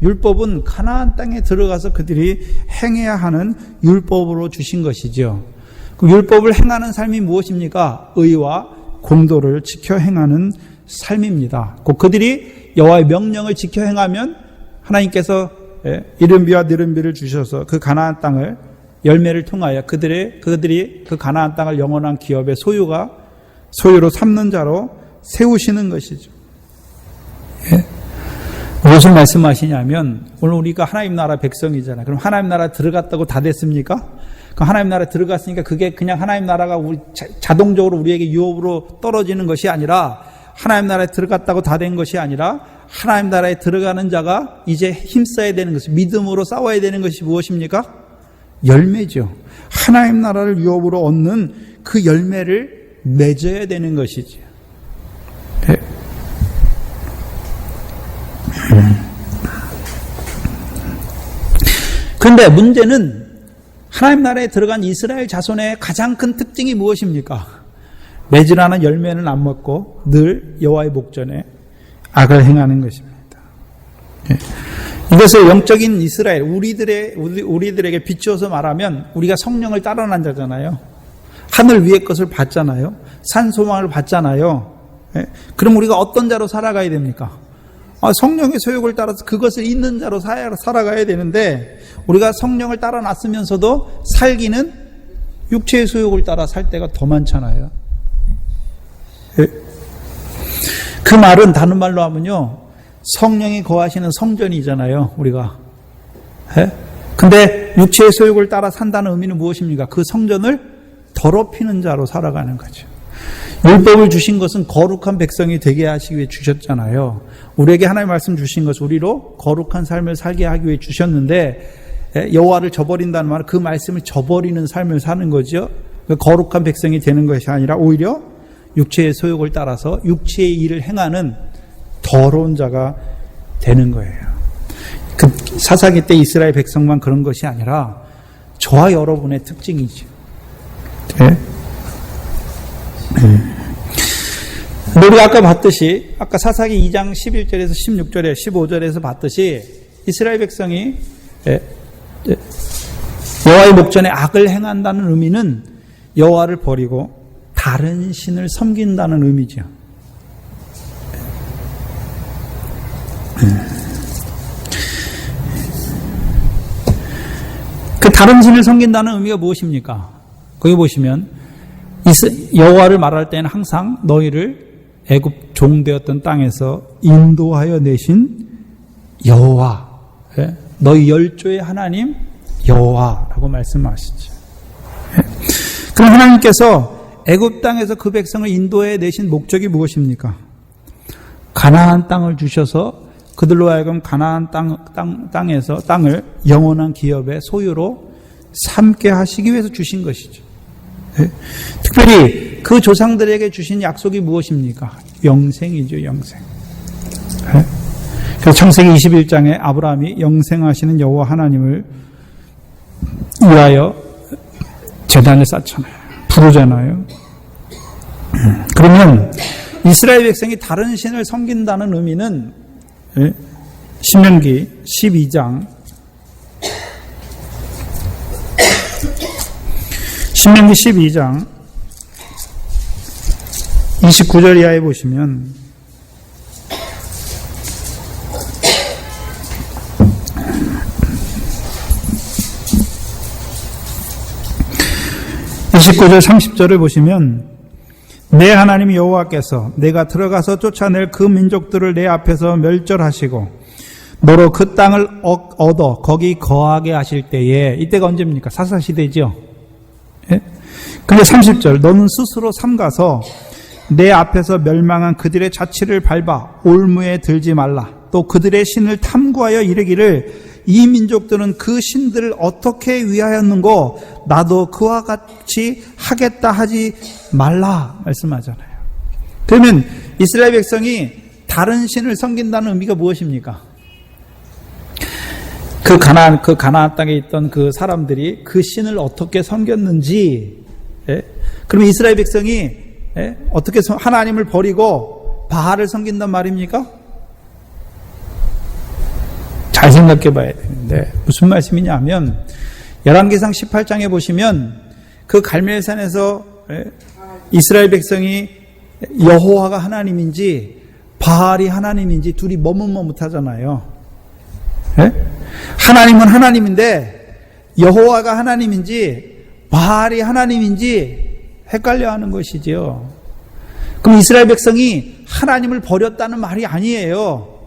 Speaker 1: 율법은 가나안 땅에 들어가서 그들이 행해야 하는 율법으로 주신 것이죠. 그 율법을 행하는 삶이 무엇입니까? 의와 공도를 지켜 행하는 삶입니다. 꼭 그들이 여호와의 명령을 지켜 행하면 하나님께서 이른비와 느른비를 주셔서 그 가나안 땅을 열매를 통하여 그들이 그 가나안 땅을 영원한 기업의 소유로 삼는 자로 세우시는 것이죠. 무엇을 말씀하시냐면 오늘 우리가 하나님 나라 백성이잖아요. 그럼 하나님 나라 들어갔다고 다 됐습니까? 그럼 하나님 나라 들어갔으니까 그게 그냥 하나님 나라가 자동적으로 우리에게 유업으로 떨어지는 것이 아니라 하나님 나라에 들어갔다고 다 된 것이 아니라 하나님 나라에 들어가는 자가 이제 힘써야 되는 것이 믿음으로 싸워야 되는 것이 무엇입니까? 열매죠. 하나님 나라를 유업으로 얻는 그 열매를 맺어야 되는 것이죠. 그런데 문제는 하나님 나라에 들어간 이스라엘 자손의 가장 큰 특징이 무엇입니까? 맺으라 하는 열매는 안 먹고 늘 여호와의 목전에 악을 행하는 것입니다. 이것을 영적인 이스라엘 우리들에게 비추어서 말하면 우리가 성령을 따라난 자잖아요. 하늘 위의 것을 받잖아요. 산 소망을 받잖아요. 예? 그럼 우리가 어떤 자로 살아가야 됩니까? 성령의 소욕을 따라서 그것을 있는 자로 살아가야 되는데 우리가 성령을 따라 놨으면서도 살기는 육체의 소욕을 따라 살 때가 더 많잖아요. 예? 그 말은 다른 말로 하면요, 성령이 거하시는 성전이잖아요, 우리가. 예? 근데 육체의 소욕을 따라 산다는 의미는 무엇입니까? 그 성전을 더럽히는 자로 살아가는 거죠. 율법을 주신 것은 거룩한 백성이 되게 하시기 위해 주셨잖아요. 우리에게 하나님의 말씀 주신 것은 우리로 거룩한 삶을 살게 하기 위해 주셨는데 여호와를 저버린다는 말은 그 말씀을 저버리는 삶을 사는 거죠. 거룩한 백성이 되는 것이 아니라 오히려 육체의 소욕을 따라서 육체의 일을 행하는 더러운 자가 되는 거예요. 그 사사기 때 이스라엘 백성만 그런 것이 아니라 저와 여러분의 특징이죠. 네? 우리가 아까 봤듯이 아까 사사기 2장 11절에서 16절에 15절에서 봤듯이 이스라엘 백성이 여호와의 목전에 악을 행한다는 의미는 여호와를 버리고 다른 신을 섬긴다는 의미죠. 그 다른 신을 섬긴다는 의미가 무엇입니까? 거기 보시면 여호와를 말할 때는 항상 너희를 애굽 종되었던 땅에서 인도하여 내신 여호와, 너희 열조의 하나님 여호와라고 말씀하시죠. 그럼 하나님께서 애굽 땅에서 그 백성을 인도해 내신 목적이 무엇입니까? 가나안 땅을 주셔서 그들로 하여금 가나안 땅에서 땅을 영원한 기업의 소유로 삼게 하시기 위해서 주신 것이죠. 특별히 그 조상들에게 주신 약속이 무엇입니까? 영생이죠, 영생. 그래서 창세기 21장에 아브라함이 영생하시는 여호와 하나님을 위하여 제단을 쌓잖아요. 부르잖아요. 그러면 이스라엘 백성이 다른 신을 섬긴다는 의미는 신명기 12장 29절 이하에 보시면 (29절) (30절을) 보시면 내 하나님 여호와께서 내가 들어가서 쫓아낼 그 민족들을 내 앞에서 멸절하시고 너로 그 땅을 얻어 거기 거하게 하실 때에, 이때가 언제입니까? 사사시대죠. 예? 근데 30절 너는 스스로 삼가서 내 앞에서 멸망한 그들의 자취를 밟아 올무에 들지 말라. 또 그들의 신을 탐구하여 이르기를 이 민족들은 그 신들을 어떻게 위하였는고 나도 그와 같이 하겠다 하지 말라 말씀하잖아요. 그러면 이스라엘 백성이 다른 신을 섬긴다는 의미가 무엇입니까? 그 가나안 땅에 있던 그 사람들이 그 신을 어떻게 섬겼는지, 그러면 이스라엘 백성이 어떻게 하나님을 버리고 바알을 섬긴단 말입니까? 잘 생각해 봐야 되는데 무슨 말씀이냐면 열왕기상 18장에 보시면 그 갈멜산에서 이스라엘 백성이 여호와가 하나님인지 바알이 하나님인지 둘이 머뭇머뭇하잖아요. 하나님은 하나님인데 여호와가 하나님인지 바알이 하나님인지 헷갈려하는 것이지요. 그럼 이스라엘 백성이 하나님을 버렸다는 말이 아니에요.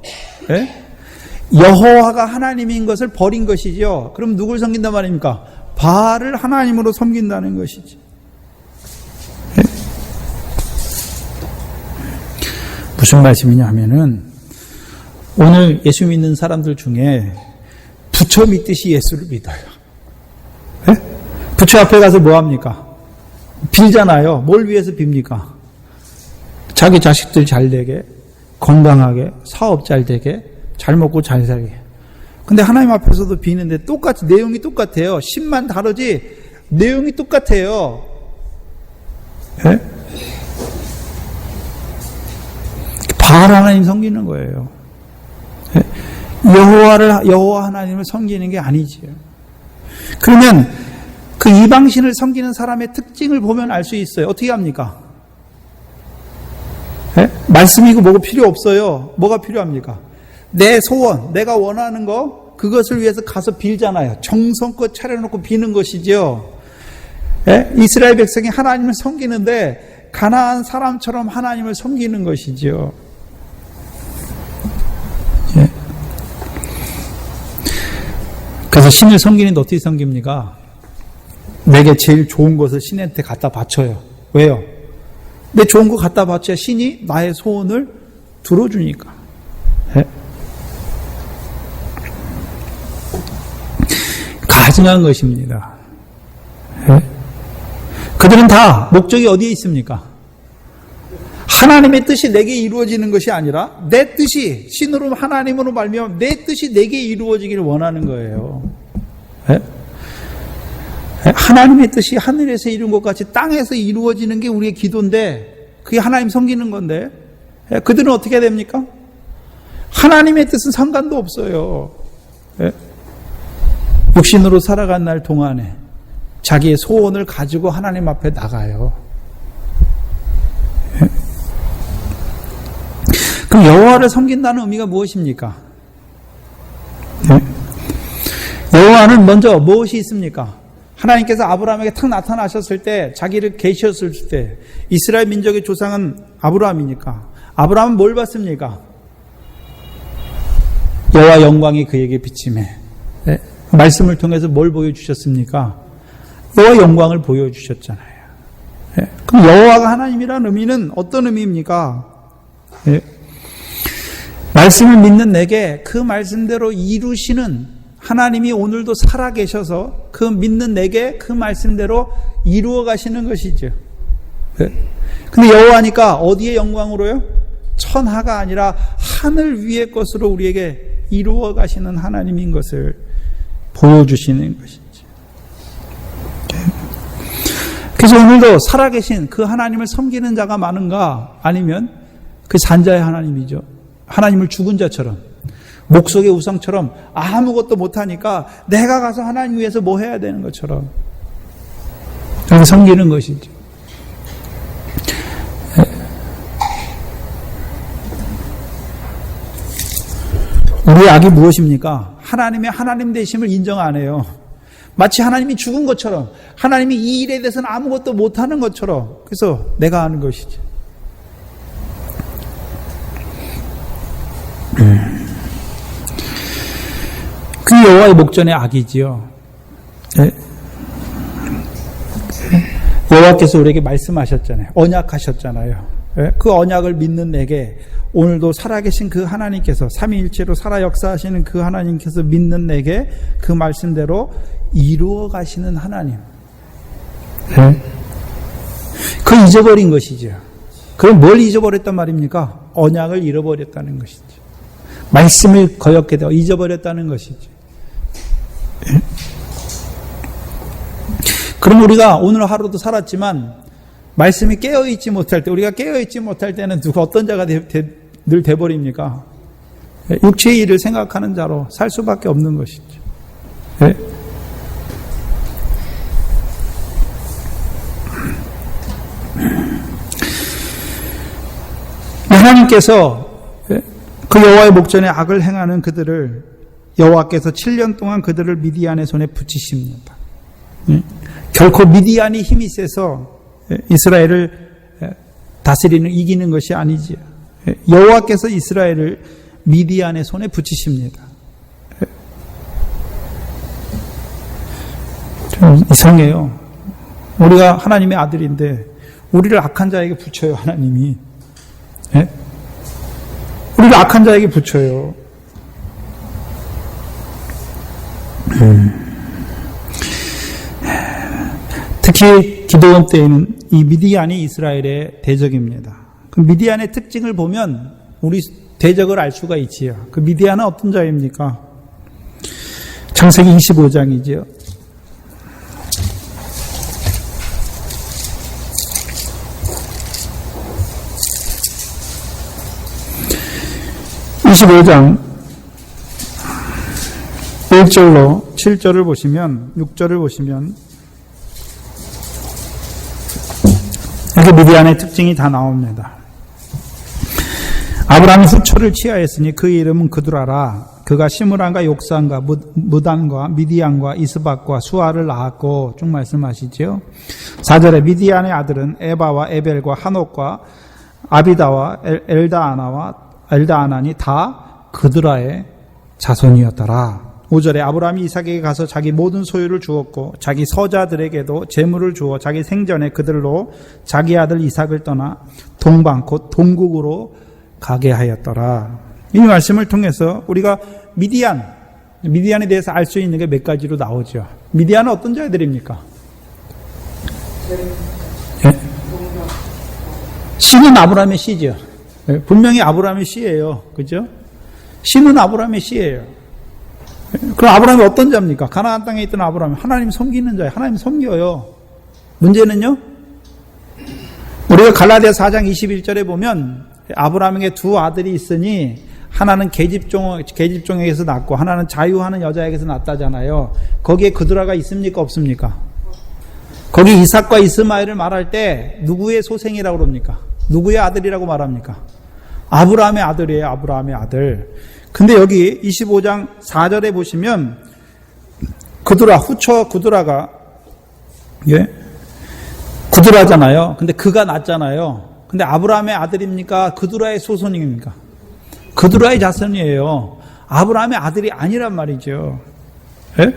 Speaker 1: 여호와가 하나님인 것을 버린 것이죠. 그럼 누굴 섬긴단 말입니까? 바알을 하나님으로 섬긴다는 것이지. 무슨 말씀이냐 하면은 오늘 예수 믿는 사람들 중에 부처 믿듯이 예수를 믿어요. 부처 앞에 가서 뭐 합니까? 빌잖아요. 뭘 위해서 빕니까? 자기 자식들 잘 되게, 건강하게, 사업 잘 되게, 잘 먹고 잘 살게. 근데 하나님 앞에서도 비는데 똑같이 내용이 똑같아요. 신만 다르지 내용이 똑같아요. 바알 하나님 섬기는 거예요. 여호와 하나님을 섬기는 게 아니지요. 그러면 그 이방신을 섬기는 사람의 특징을 보면 알 수 있어요. 어떻게 합니까? 네? 말씀이고 뭐고 필요 없어요. 뭐가 필요합니까? 내 소원, 내가 원하는 거, 그것을 위해서 가서 빌잖아요. 정성껏 차려놓고 비는 것이죠. 네? 이스라엘 백성이 하나님을 섬기는데 가나안 사람처럼 하나님을 섬기는 것이죠. 네? 그래서 신을 섬기는데 어떻게 섬깁니까? 내게 제일 좋은 것을 신한테 갖다 바쳐요. 왜요? 내 좋은 거 갖다 바쳐야 신이 나의 소원을 들어주니까. 네? 가증한 것입니다. 네? 그들은 다 목적이 어디에 있습니까? 하나님의 뜻이 내게 이루어지는 것이 아니라 내 뜻이 신으로 하나님으로 말미암아 내 뜻이 내게 이루어지기를 원하는 거예요. 네? 하나님의 뜻이 하늘에서 이룬 것 같이 땅에서 이루어지는 게 우리의 기도인데 그게 하나님 섬기는 건데 그들은 어떻게 됩니까? 하나님의 뜻은 상관도 없어요. 육신으로 살아간 날 동안에 자기의 소원을 가지고 하나님 앞에 나가요. 그럼 여호와를 섬긴다는 의미가 무엇입니까? 여호와는 먼저 무엇이 있습니까? 하나님께서 아브라함에게 탁 나타나셨을 때, 자기를 계셨을 때, 이스라엘 민족의 조상은 아브라함이니까. 아브라함은 뭘 봤습니까? 여호와 영광이 그에게 비침해. 네? 말씀을 통해서 뭘 보여주셨습니까? 여호와 영광을 보여주셨잖아요. 네? 그럼 여호와가 하나님이라는 의미는 어떤 의미입니까? 네? 말씀을 믿는 내게 그 말씀대로 이루시는 하나님이 오늘도 살아계셔서 그 믿는 내게 그 말씀대로 이루어 가시는 것이죠. 근데 여호와니까 어디의 영광으로요? 천하가 아니라 하늘 위의 것으로 우리에게 이루어 가시는 하나님인 것을 보여주시는 것이죠. 그래서 오늘도 살아계신 그 하나님을 섬기는 자가 많은가? 아니면 그 산자의 하나님이죠. 하나님을 죽은 자처럼 목석의 우상처럼 아무것도 못하니까 내가 가서 하나님 위해서 뭐 해야 되는 것처럼 그렇게 섬기는 것이죠. 우리의 악이 무엇입니까? 하나님의 하나님 되심을 인정 안 해요. 마치 하나님이 죽은 것처럼 하나님이 이 일에 대해서는 아무것도 못하는 것처럼 그래서 내가 하는 것이죠. 그 여호와의 목전의 악이지요. 여호와께서 우리에게 말씀하셨잖아요. 언약하셨잖아요. 그 언약을 믿는 내게 오늘도 살아계신 그 하나님께서 삼위일체로 살아 역사하시는 그 하나님께서 믿는 내게 그 말씀대로 이루어 가시는 하나님. 그 잊어버린 것이죠. 그럼 뭘 잊어버렸단 말입니까? 언약을 잃어버렸다는 것이죠. 말씀을 거역게 되어 잊어버렸다는 것이죠. 그럼 우리가 오늘 하루도 살았지만 말씀이 깨어있지 못할 때, 우리가 깨어있지 못할 때는 누가 어떤 자가 늘 돼버립니까? 육체의 일을 생각하는 자로 살 수밖에 없는 것이죠. 네? 하나님께서 그 여호와의 목전에 악을 행하는 그들을 여호와께서 7년 동안 그들을 미디안의 손에 붙이십니다. 결코 미디안이 힘이 세서 이스라엘을 다스리는 이기는 것이 아니지요. 여호와께서 이스라엘을 미디안의 손에 붙이십니다. 좀 이상해요. 우리가 하나님의 아들인데 우리를 악한 자에게 붙여요. 하나님이. 우리를 악한 자에게 붙여요. 특히 기드온 때에는 이 미디안이 이스라엘의 대적입니다. 그 미디안의 특징을 보면 우리 대적을 알 수가 있지요. 그 미디안은 어떤 자입니까? 창세기 25장이지요. (25장) 1절로 7절을 보시면 6절을 보시면 이렇게 미디안의 특징이 다 나옵니다. 아브라함이 후처를 취하였으니 그 이름은 그두라라. 그가 시므란과 욕산과 무단과 미디안과 이스박과 수아를 낳았고 쭉 말씀하시죠. 4절에 미디안의 아들은 에바와 에벨과 한옥과 아비다와 엘다아나니 다 그두라의 자손이었더라. 5절에 아브라함이 이삭에게 가서 자기 모든 소유를 주었고 자기 서자들에게도 재물을 주어 자기 생전에 그들로 자기 아들 이삭을 떠나 동방 곧 동국으로 가게 하였더라. 이 말씀을 통해서 우리가 미디안에 대해서 알 수 있는 게 몇 가지로 나오죠. 미디안은 어떤 자들입니까? 예? 씨는 아브라함의 씨죠. 예? 분명히 아브라함의 씨예요. 그죠? 씨는 아브라함의 씨예요. 그럼 아브라함이 어떤 자입니까? 가나안 땅에 있던 아브라함이 하나님 섬기는 자예요. 하나님 섬겨요. 문제는요, 우리가 갈라디아서 4장 21절에 보면 아브라함에게 두 아들이 있으니 하나는 계집종에게서 낳고 하나는 자유하는 여자에게서 낳았다잖아요. 거기에 그두라가 있습니까? 없습니까? 거기 이삭과 이스마엘을 말할 때 누구의 소생이라고 그럽니까? 누구의 아들이라고 말합니까? 아브라함의 아들이에요. 아브라함의 아들. 근데 여기 25장 4절에 보시면 그두라, 후처 그두라가, 예? 그두라잖아요. 근데 그가 낳잖아요. 근데 아브라함의 아들입니까? 그두라의 소손입니까? 그두라의 자손이에요. 아브라함의 아들이 아니란 말이죠. 예?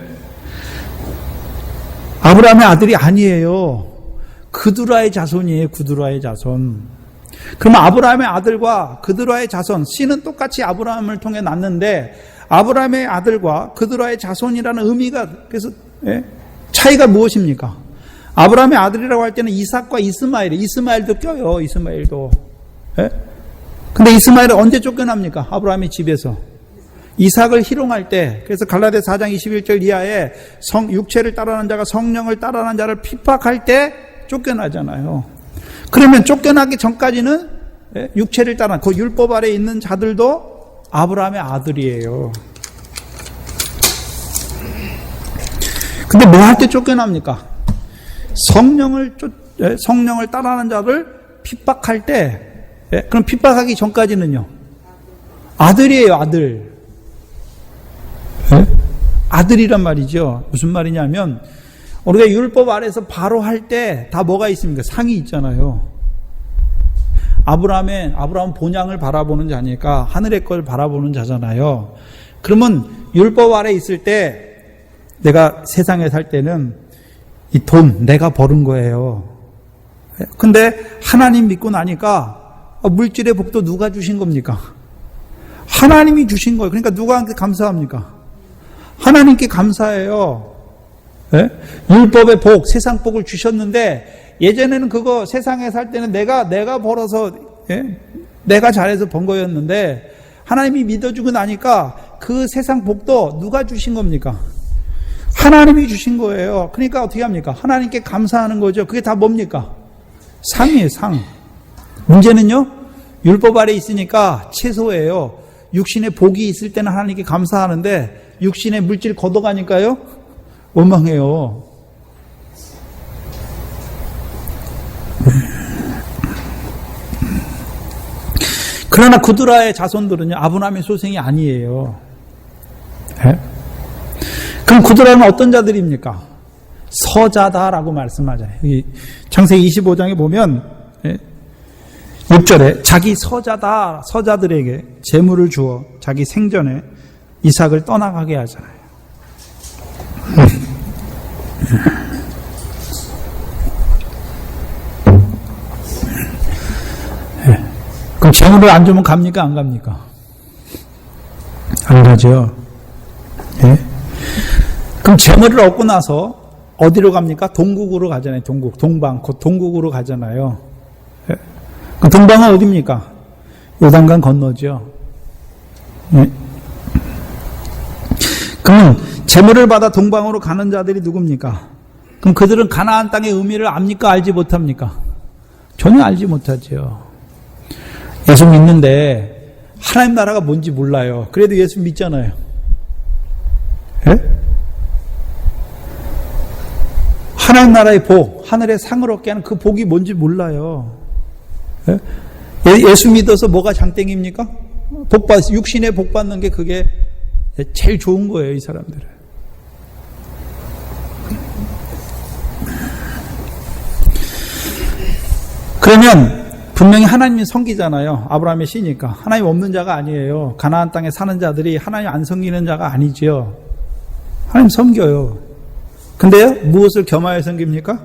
Speaker 1: 아브라함의 아들이 아니에요. 그두라의 자손이에요. 그두라의 자손. 그러면 아브라함의 아들과 그두라의 자손, 씨는 똑같이 아브라함을 통해 낳는데 아브라함의 아들과 그두라의 자손이라는 의미가, 그래서 예? 차이가 무엇입니까? 아브라함의 아들이라고 할 때는 이삭과 이스마엘도 껴요. 이스마엘도. 예? 근데 이스마엘은 언제 쫓겨납니까? 아브라함의 집에서. 이삭을 희롱할 때, 그래서 갈라디아서 4장 21절 이하에 육체를 따라하는 자가 성령을 따라하는 자를 핍박할 때 쫓겨나잖아요. 그러면 쫓겨나기 전까지는 육체를 따라하는, 그 율법 아래에 있는 자들도 아브라함의 아들이에요. 근데 뭐 할 때 쫓겨납니까? 성령을 따라하는 자를 핍박할 때, 그럼 핍박하기 전까지는요, 아들이에요. 아들. 아들이란 말이죠. 무슨 말이냐면 우리가 율법 아래에서 바로 할 때 다 뭐가 있습니까? 상이 있잖아요. 아브라함은 본향을 바라보는 자니까 하늘의 걸 바라보는 자잖아요. 그러면 율법 아래 있을 때 내가 세상에 살 때는 이 돈 내가 버는 거예요. 근데 하나님 믿고 나니까 물질의 복도 누가 주신 겁니까? 하나님이 주신 거예요. 그러니까 누구한테 감사합니까? 하나님께 감사해요. 예? 율법의 복, 세상 복을 주셨는데 예전에는 그거 세상에 살 때는 내가 벌어서, 예? 내가 잘해서 번 거였는데 하나님이 믿어주고 나니까 그 세상 복도 누가 주신 겁니까? 하나님이 주신 거예요. 그러니까 어떻게 합니까? 하나님께 감사하는 거죠. 그게 다 뭡니까? 상이에요, 상. 문제는요, 율법 아래 있으니까 채소예요. 육신의 복이 있을 때는 하나님께 감사하는데 육신의 물질 걷어가니까요, 원망해요. 그러나 그두라의 자손들은요, 아브라함의 소생이 아니에요. 네? 그럼 그두라는 어떤 자들입니까? 서자다라고 말씀하잖아요. 창세기 25장에 보면 6절에 자기 서자들에게 재물을 주어 자기 생전에 이삭을 떠나가게 하잖아요. 그럼 재물을 안 주면 갑니까? 안 갑니까? 안 가죠. 예? 그럼 재물을 얻고 나서 어디로 갑니까? 동국으로 가잖아요. 동방, 곧 동국으로 가잖아요. 예? 그 동방은 어디입니까? 요단강 건너죠. 예? 그러면 재물을 받아 동방으로 가는 자들이 누굽니까? 그럼 그들은 가나안 땅의 의미를 압니까? 알지 못합니까? 전혀 알지 못하죠. 예수 믿는데 하나님 나라가 뭔지 몰라요. 그래도 예수 믿잖아요. 예? 하나님 나라의 복, 하늘의 상을 얻게 하는 그 복이 뭔지 몰라요. 예수 믿어서 뭐가 장땡입니까? 육신의 복 받는 게 그게 제일 좋은 거예요, 이 사람들은. 그러면 분명히 하나님이 섬기잖아요. 아브라함의 씨니까. 하나님 없는 자가 아니에요. 가나안 땅에 사는 자들이 하나님 안 섬기는 자가 아니지요. 하나님 섬겨요. 근데요, 무엇을 겸하여 섬깁니까?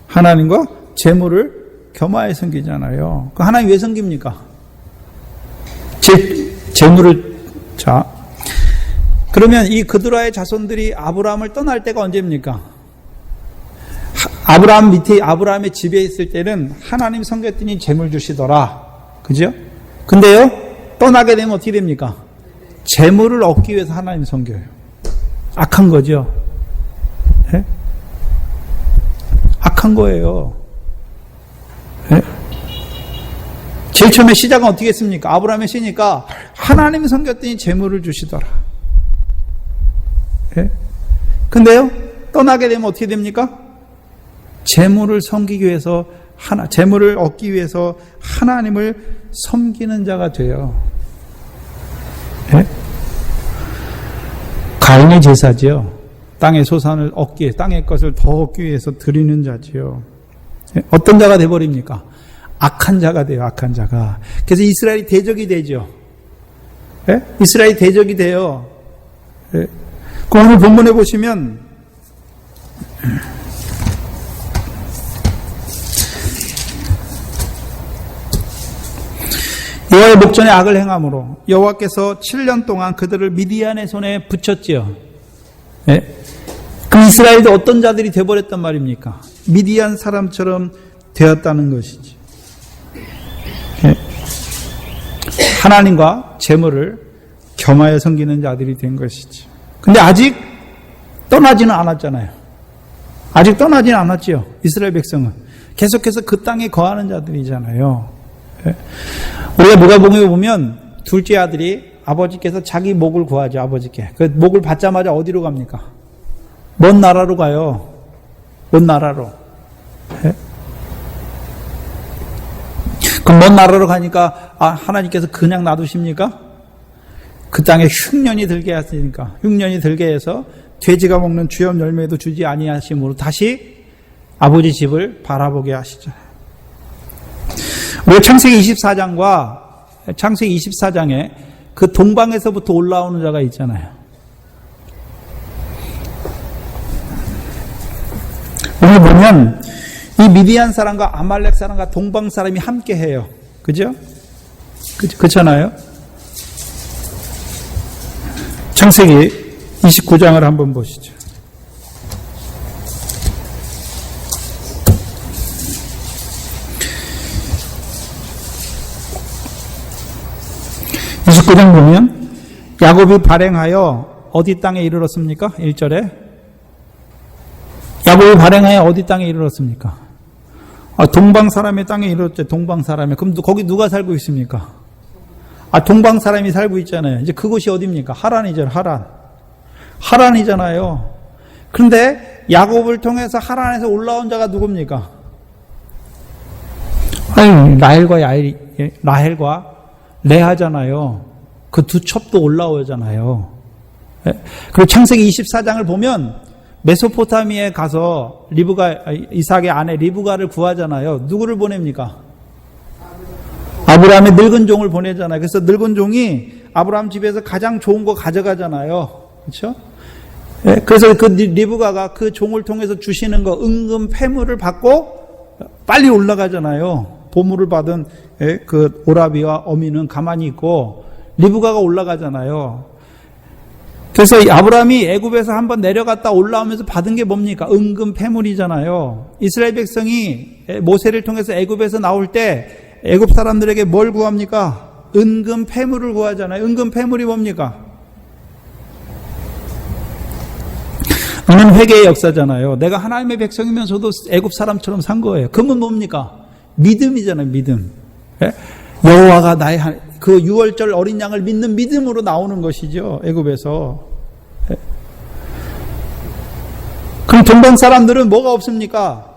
Speaker 1: 하나님과 재물을 겸하여 섬기잖아요. 그 하나님 왜 섬깁니까? 재물을. 자, 그러면 이 그드라의 자손들이 아브라함을 떠날 때가 언제입니까? 아브라함의 집에 있을 때는 하나님 섬겼더니 재물 주시더라. 그죠? 근데요, 떠나게 되면 어떻게 됩니까? 재물을 얻기 위해서 하나님 섬겨요. 악한 거죠. 네? 악한 거예요. 네? 제일 처음에 시작은 어떻게 했습니까? 아브라함의 시니까 하나님이 섬겼더니 재물을 주시더라. 네? 근데요, 떠나게 되면 어떻게 됩니까? 재물을 섬기기 위해서 재물을 얻기 위해서 하나님을 섬기는 자가 돼요. 네? 가인의 제사지요. 땅의 소산을 얻기 위해, 땅의 것을 더 얻기 위해서 드리는 자지요. 네? 어떤 자가 돼버립니까? 악한 자가 돼요. 악한 자가. 그래서 이스라엘이 대적이 되죠. 네? 이스라엘이 대적이 돼요. 네? 그 오늘 본문에 보시면 여호와의 목전에 악을 행함으로 여호와께서 7년 동안 그들을 미디안의 손에 붙였지요. 네? 그 이스라엘도 어떤 자들이 되어버렸단 말입니까? 미디안 사람처럼 되었다는 것이지. 네? 하나님과 재물을 겸하여 섬기는 자들이 된 것이지. 근데 아직 떠나지는 않았잖아요. 아직 떠나지는 않았지요. 이스라엘 백성은 계속해서 그 땅에 거하는 자들이잖아요. 우리가 누가복음에 보면 둘째 아들이 아버지께서 자기 목을 구하죠. 아버지께. 그 목을 받자마자 어디로 갑니까? 먼 나라로 가요. 먼 나라로. 그럼 먼 나라로 가니까 하나님께서 그냥 놔두십니까? 그 땅에 흉년이 들게 하시니까, 흉년이 들게 해서 돼지가 먹는 주염 열매도 주지 아니하심으로 다시 아버지 집을 바라보게 하시잖아요. 우리가 창세기 24장과 창세기 24장에 그 동방에서부터 올라오는 자가 있잖아요. 오늘 보면 이 미디안 사람과 아말렉 사람과 동방 사람이 함께 해요. 그죠? 그렇잖아요? 창세기 29장을 한번 보시죠. 그 장 보면 야곱이 발행하여 어디 땅에 이르렀습니까? 1절에 야곱이 발행하여 어디 땅에 이르렀습니까? 동방 사람의 땅에 이르렀죠. 동방 사람의. 그럼 거기 누가 살고 있습니까? 동방 사람이 살고 있잖아요. 이제 그곳이 어디입니까? 하란이죠. 하란이잖아요. 그런데 야곱을 통해서 하란에서 올라온 자가 누굽니까? 라헬과 레아잖아요. 그 두 첩도 올라오잖아요. 그리고 창세기 24장을 보면 메소포타미아에 가서 이삭의 아내 리브가를 구하잖아요. 누구를 보냅니까? 아브라함의 늙은 종을 보내잖아요. 그래서 늙은 종이 아브라함 집에서 가장 좋은 거 가져가잖아요. 그렇죠? 그래서 그 리브가가 그 종을 통해서 주시는 거 은금 패물을 받고 빨리 올라가잖아요. 보물을 받은 그 오라비와 어미는 가만히 있고 리브가가 올라가잖아요. 그래서 아브라함이 애굽에서 한번 내려갔다 올라오면서 받은 게 뭡니까? 은금 패물이잖아요. 이스라엘 백성이 모세를 통해서 애굽에서 나올 때 애굽 사람들에게 뭘 구합니까? 은금 패물을 구하잖아요. 은금 패물이 뭡니까? 은은 회개의 역사잖아요. 내가 하나님의 백성이면서도 애굽 사람처럼 산 거예요. 금은 뭡니까? 믿음이잖아요. 믿음. 여호와가 나의 그 6월절 어린 양을 믿는 믿음으로 나오는 것이죠. 애굽에서. 그럼 동방 사람들은 뭐가 없습니까?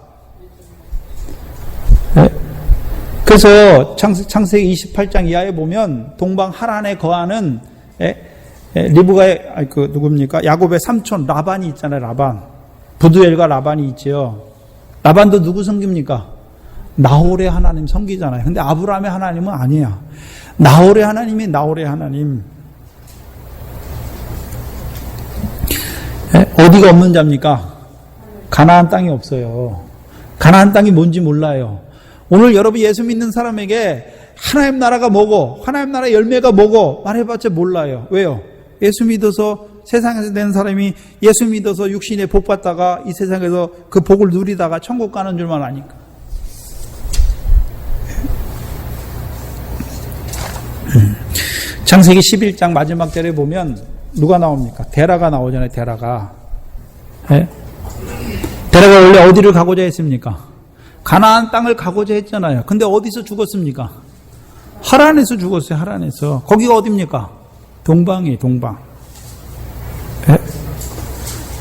Speaker 1: 예? 그래서 창세기 28장 이하에 보면 동방 하란에 거하는 리브가의 누굽니까? 야곱의 삼촌 라반이 있잖아요. 라반. 부두엘과 라반이 있죠. 라반도 누구 섬깁니까? 나홀의 하나님 섬기잖아요. 근데 아브라함의 하나님은 아니야. 나홀의 하나님이 나홀의 하나님. 어디가 없는 자입니까? 가나안 땅이 없어요. 가나안 땅이 뭔지 몰라요. 오늘 여러분 예수 믿는 사람에게 하나님 나라가 뭐고 하나님 나라 열매가 뭐고 말해봤자 몰라요. 왜요? 예수 믿어서 세상에서 된 사람이 예수 믿어서 육신에 복 받다가 이 세상에서 그 복을 누리다가 천국 가는 줄만 아니까. 창세기 11장 마지막 절에 보면 누가 나옵니까? 데라가 나오잖아요. 데라가. 데라가 원래 어디를 가고자 했습니까? 가나안 땅을 가고자 했잖아요. 근데 어디서 죽었습니까? 하란에서 죽었어요. 하란에서. 거기가 어디입니까? 동방이에요. 동방.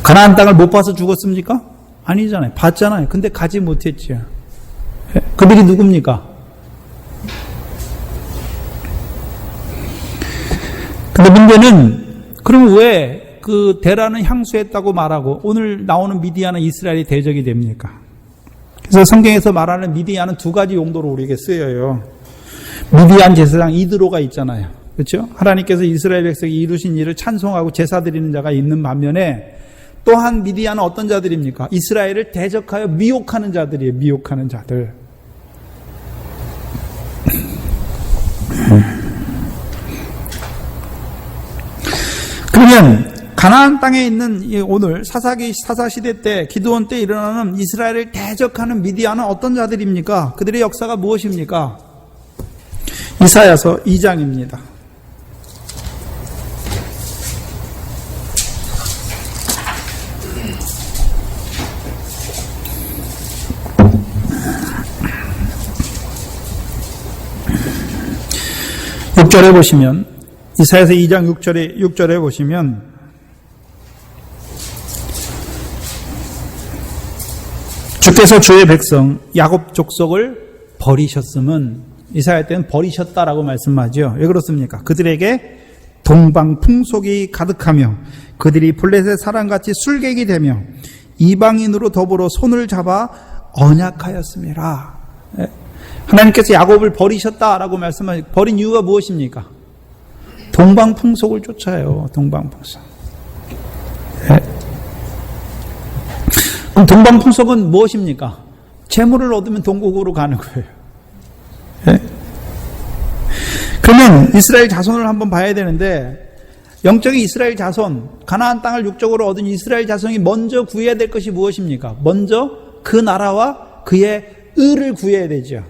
Speaker 1: 가나안 땅을 못 봐서 죽었습니까? 아니잖아요. 봤잖아요. 근데 가지 못했죠. 그들이 누굽니까? 근데 문제는 그럼 왜 그 데라는 향수했다고 말하고 오늘 나오는 미디안은 이스라엘이 대적이 됩니까? 그래서 성경에서 말하는 미디안은 두 가지 용도로 우리에게 쓰여요. 미디안 제사장 이드로가 있잖아요. 그렇죠? 하나님께서 이스라엘 백성이 이루신 일을 찬송하고 제사 드리는 자가 있는 반면에 또한 미디안은 어떤 자들입니까? 이스라엘을 대적하여 미혹하는 자들이에요. 미혹하는 자들. 그러면 가나안 땅에 있는 오늘 사사시대 때 기드온 때 일어나는 이스라엘을 대적하는 미디안은 어떤 자들입니까? 그들의 역사가 무엇입니까? 이사야서 2장입니다. (6절에) 보시면 이사야서 2장 6절에 보시면 주께서 주의 백성 야곱 족속을 버리셨음은 이사야 때는 버리셨다라고 말씀하죠. 왜 그렇습니까? 그들에게 동방 풍속이 가득하며 그들이 블레셋 사람같이 술객이 되며 이방인으로 더불어 손을 잡아 언약하였음이라. 하나님께서 야곱을 버리셨다라고 말씀하시고 버린 이유가 무엇입니까? 동방 풍속을 쫓아요. 동방 풍속. 그럼 동방 풍속은 무엇입니까? 재물을 얻으면 동국으로 가는 거예요. 그러면 이스라엘 자손을 한번 봐야 되는데 영적인 이스라엘 자손, 가나안 땅을 육적으로 얻은 이스라엘 자손이 먼저 구해야 될 것이 무엇입니까? 먼저 그 나라와 그의 의를 구해야 되죠.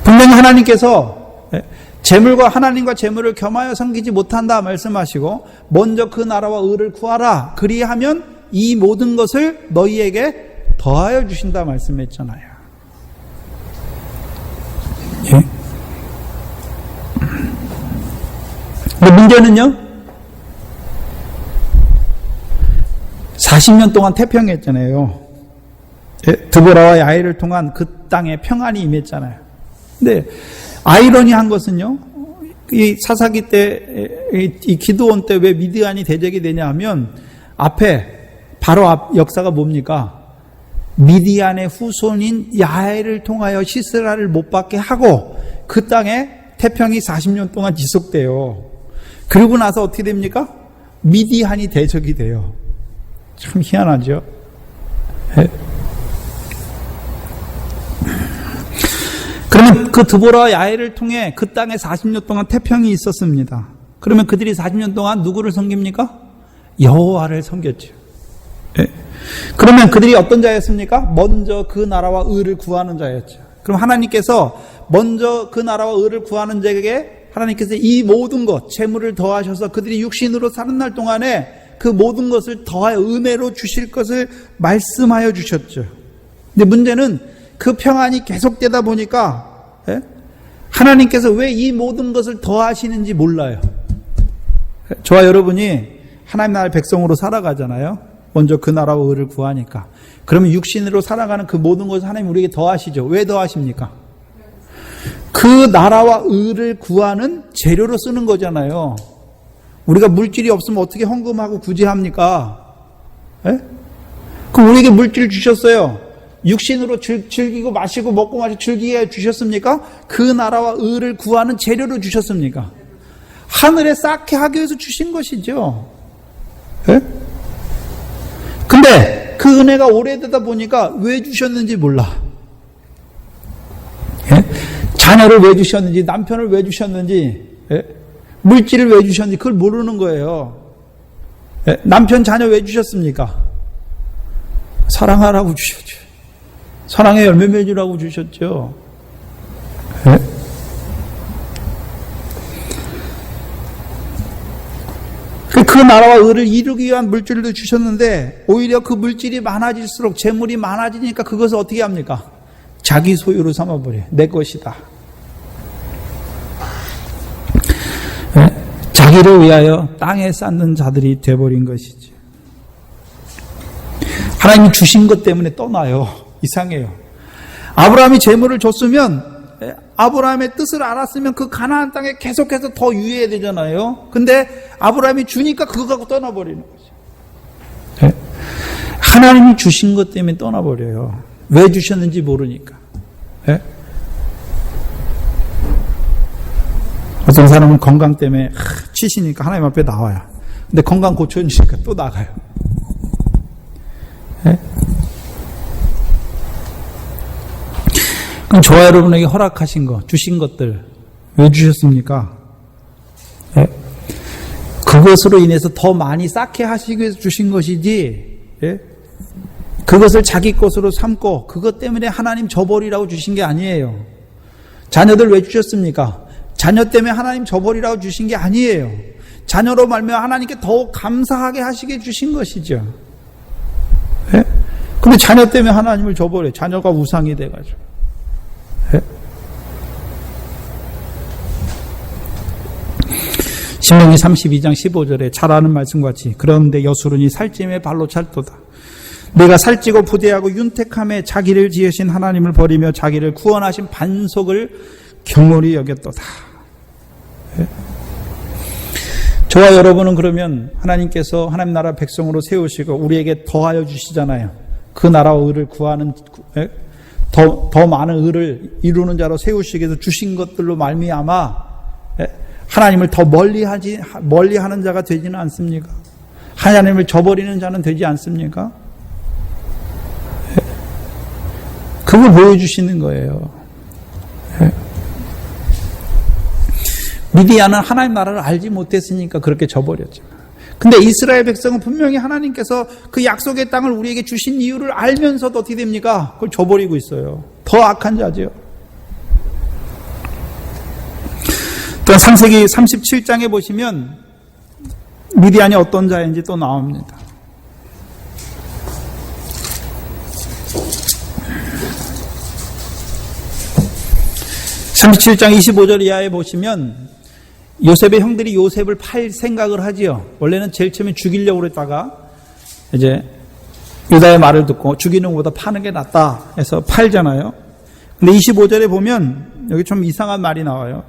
Speaker 1: 분명히 하나님께서 재물과 하나님과 재물을 겸하여 섬기지 못한다 말씀하시고 먼저 그 나라와 의를 구하라. 그리하면 이 모든 것을 너희에게 더하여 주신다 말씀했잖아요. 예? 근데 문제는요, 40년 동안 태평했잖아요. 드보라와 야일을 통한 그 땅에 평안이 임했잖아요. 근데 아이러니한 것은요, 이 사사기 때, 이 기드온 때 왜 미디안이 대적이 되냐 하면 앞에 바로 앞 역사가 뭡니까? 미디안의 후손인 야엘을 통하여 시스라를 못 받게 하고 그 땅에 태평이 40년 동안 지속돼요. 그러고 나서 어떻게 됩니까? 미디안이 대적이 돼요. 참 희한하죠? 그러면 그 드보라와 야엘을 통해 그 땅에 40년 동안 태평이 있었습니다. 그러면 그들이 40년 동안 누구를 섬깁니까? 여호와를 섬겼죠. 그러면 그들이 어떤 자였습니까? 먼저 그 나라와 의를 구하는 자였죠. 그럼 하나님께서 먼저 그 나라와 의를 구하는 자에게 하나님께서 이 모든 것, 재물을 더하셔서 그들이 육신으로 사는 날 동안에 그 모든 것을 더하여 은혜로 주실 것을 말씀하여 주셨죠. 근데 문제는 그 평안이 계속되다 보니까 하나님께서 왜 이 모든 것을 더하시는지 몰라요. 저와 여러분이 하나님 나라의 백성으로 살아가잖아요. 먼저 그 나라와 의를 구하니까. 그러면 육신으로 살아가는 그 모든 것을 하나님 우리에게 더하시죠. 왜 더하십니까? 그 나라와 의를 구하는 재료로 쓰는 거잖아요. 우리가 물질이 없으면 어떻게 헌금하고 구제합니까? 예? 그럼 우리에게 물질 주셨어요. 육신으로 즐기고 마시고 먹고 마시고 즐기게 주셨습니까? 그 나라와 의를 구하는 재료로 주셨습니까? 하늘에 쌓게 하기 위해서 주신 것이죠. 예? 근데 그 은혜가 오래되다 보니까 왜 주셨는지 몰라. 예? 자녀를 왜 주셨는지, 남편을 왜 주셨는지, 예? 물질을 왜 주셨는지 그걸 모르는 거예요. 예? 남편, 자녀 왜 주셨습니까? 사랑하라고 주셨죠. 사랑의 열매 맺으라고 주셨죠. 예? 그 나라와 의를 이루기 위한 물질도 주셨는데 오히려 그 물질이 많아질수록 재물이 많아지니까 그것을 어떻게 합니까? 자기 소유로 삼아버려요. 내 것이다. 네? 자기를 위하여 땅에 쌓는 자들이 되어버린 것이지. 하나님이 주신 것 때문에 떠나요. 이상해요. 아브라함이 재물을 줬으면 아브라함의 뜻을 알았으면 그 가나안 땅에 계속해서 더 유의해야 되잖아요. 근데 아브라함이 주니까 그거 갖고 떠나버리는 거죠. 네? 하나님이 주신 것 때문에 떠나버려요. 왜 주셨는지 모르니까. 네? 어떤 사람은 건강 때문에 치시니까 하나님 앞에 나와요. 근데 건강 고쳐주니까 또 나가요. 네? 그럼 저와 여러분에게 허락하신 것, 주신 것들 왜 주셨습니까? 예? 그것으로 인해서 더 많이 쌓게 하시기 위해서 주신 것이지, 예? 그것을 자기 것으로 삼고 그것 때문에 하나님 저버리라고 주신 게 아니에요. 자녀들 왜 주셨습니까? 자녀 때문에 하나님 저버리라고 주신 게 아니에요. 자녀로 말미암아 하나님께 더욱 감사하게 하시게 주신 것이죠. 예? 근데 자녀 때문에 하나님을 저버려요. 자녀가 우상이 돼가지고. 신명기 32장 15절에 잘 아는 말씀과 같이 그런데 여수론이 살찜에 발로 찰도다. 내가 살찌고 부대하고 윤택함에 자기를 지으신 하나님을 버리며 자기를 구원하신 반석을 경홀히 여겼도다. 저와 여러분은 그러면 하나님께서 하나님 나라 백성으로 세우시고 우리에게 더하여 주시잖아요. 그 나라와 의를 구하는 더 많은 의를 이루는 자로 세우시기 위해서 주신 것들로 말미암아 하나님을 더 멀리하는 자가 되지는 않습니까? 하나님을 저버리는 자는 되지 않습니까? 그걸 보여주시는 거예요. 미디안은 하나님 나라를 알지 못했으니까 그렇게 저버렸죠. 근데 이스라엘 백성은 분명히 하나님께서 그 약속의 땅을 우리에게 주신 이유를 알면서도 어떻게 됩니까? 그걸 저버리고 있어요. 더 악한 자죠. 또한 창세기 37장에 보시면 미디안이 어떤 자인지 또 나옵니다. (37장 25절) 이하에 보시면 요셉의 형들이 요셉을 팔 생각을 하지요. 원래는 제일 처음에 죽이려고 그랬다가 이제 유다의 말을 듣고 죽이는 것보다 파는 게 낫다 해서 팔잖아요. 근데 25절에 보면 여기 좀 이상한 말이 나와요.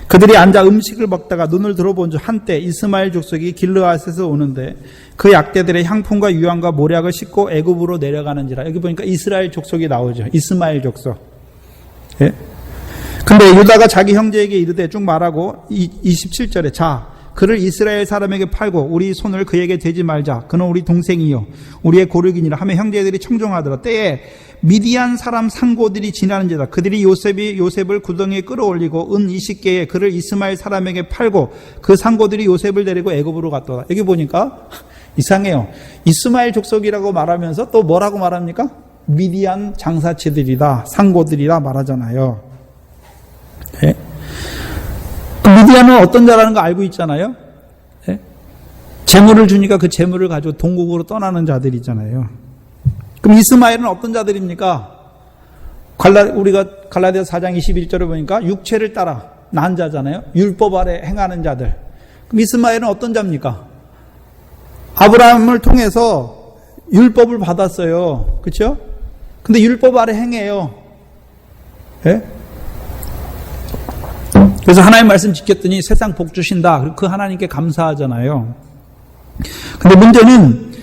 Speaker 1: 그들이 앉아 음식을 먹다가 눈을 들어본 줄 한때 이스마엘 족속이 길르앗에서 오는데 그 약대들의 향품과 유황과 모략을 싣고 애굽으로 내려가는지라. 여기 보니까 이스라엘 족속이 나오죠. 이스마엘 족속. 예? 근데 유다가 자기 형제에게 이르되 쭉 말하고 27절에 자 그를 이스라엘 사람에게 팔고 우리 손을 그에게 대지 말자. 그는 우리 동생이요 우리의 고르기니라 하며 형제들이 청종하더라. 때에 미디안 사람 상고들이 지나는지라. 그들이 요셉을 구덩이에 끌어올리고 은 20개에 그를 이스마엘 사람에게 팔고 그 상고들이 요셉을 데리고 애굽으로 갔더라. 여기 보니까 이상해요. 이스마엘 족속이라고 말하면서 또 뭐라고 말합니까? 미디안 장사치들이다, 상고들이라 말하잖아요. 네? 미디안은 어떤 자라는 거 알고 있잖아요. 네? 재물을 주니까 그 재물을 가지고 동국으로 떠나는 자들이잖아요. 그럼 이스마엘은 어떤 자들입니까? 우리가 갈라디아서 4장 21절을 보니까 육체를 따라 난 자잖아요. 율법 아래 행하는 자들. 그럼 이스마엘은 어떤 자입니까? 아브라함을 통해서 율법을 받았어요. 그렇죠? 근데 율법 아래 행해요. 예? 그래서 하나님 말씀 지켰더니 세상 복 주신다. 그 하나님께 감사하잖아요. 근데 문제는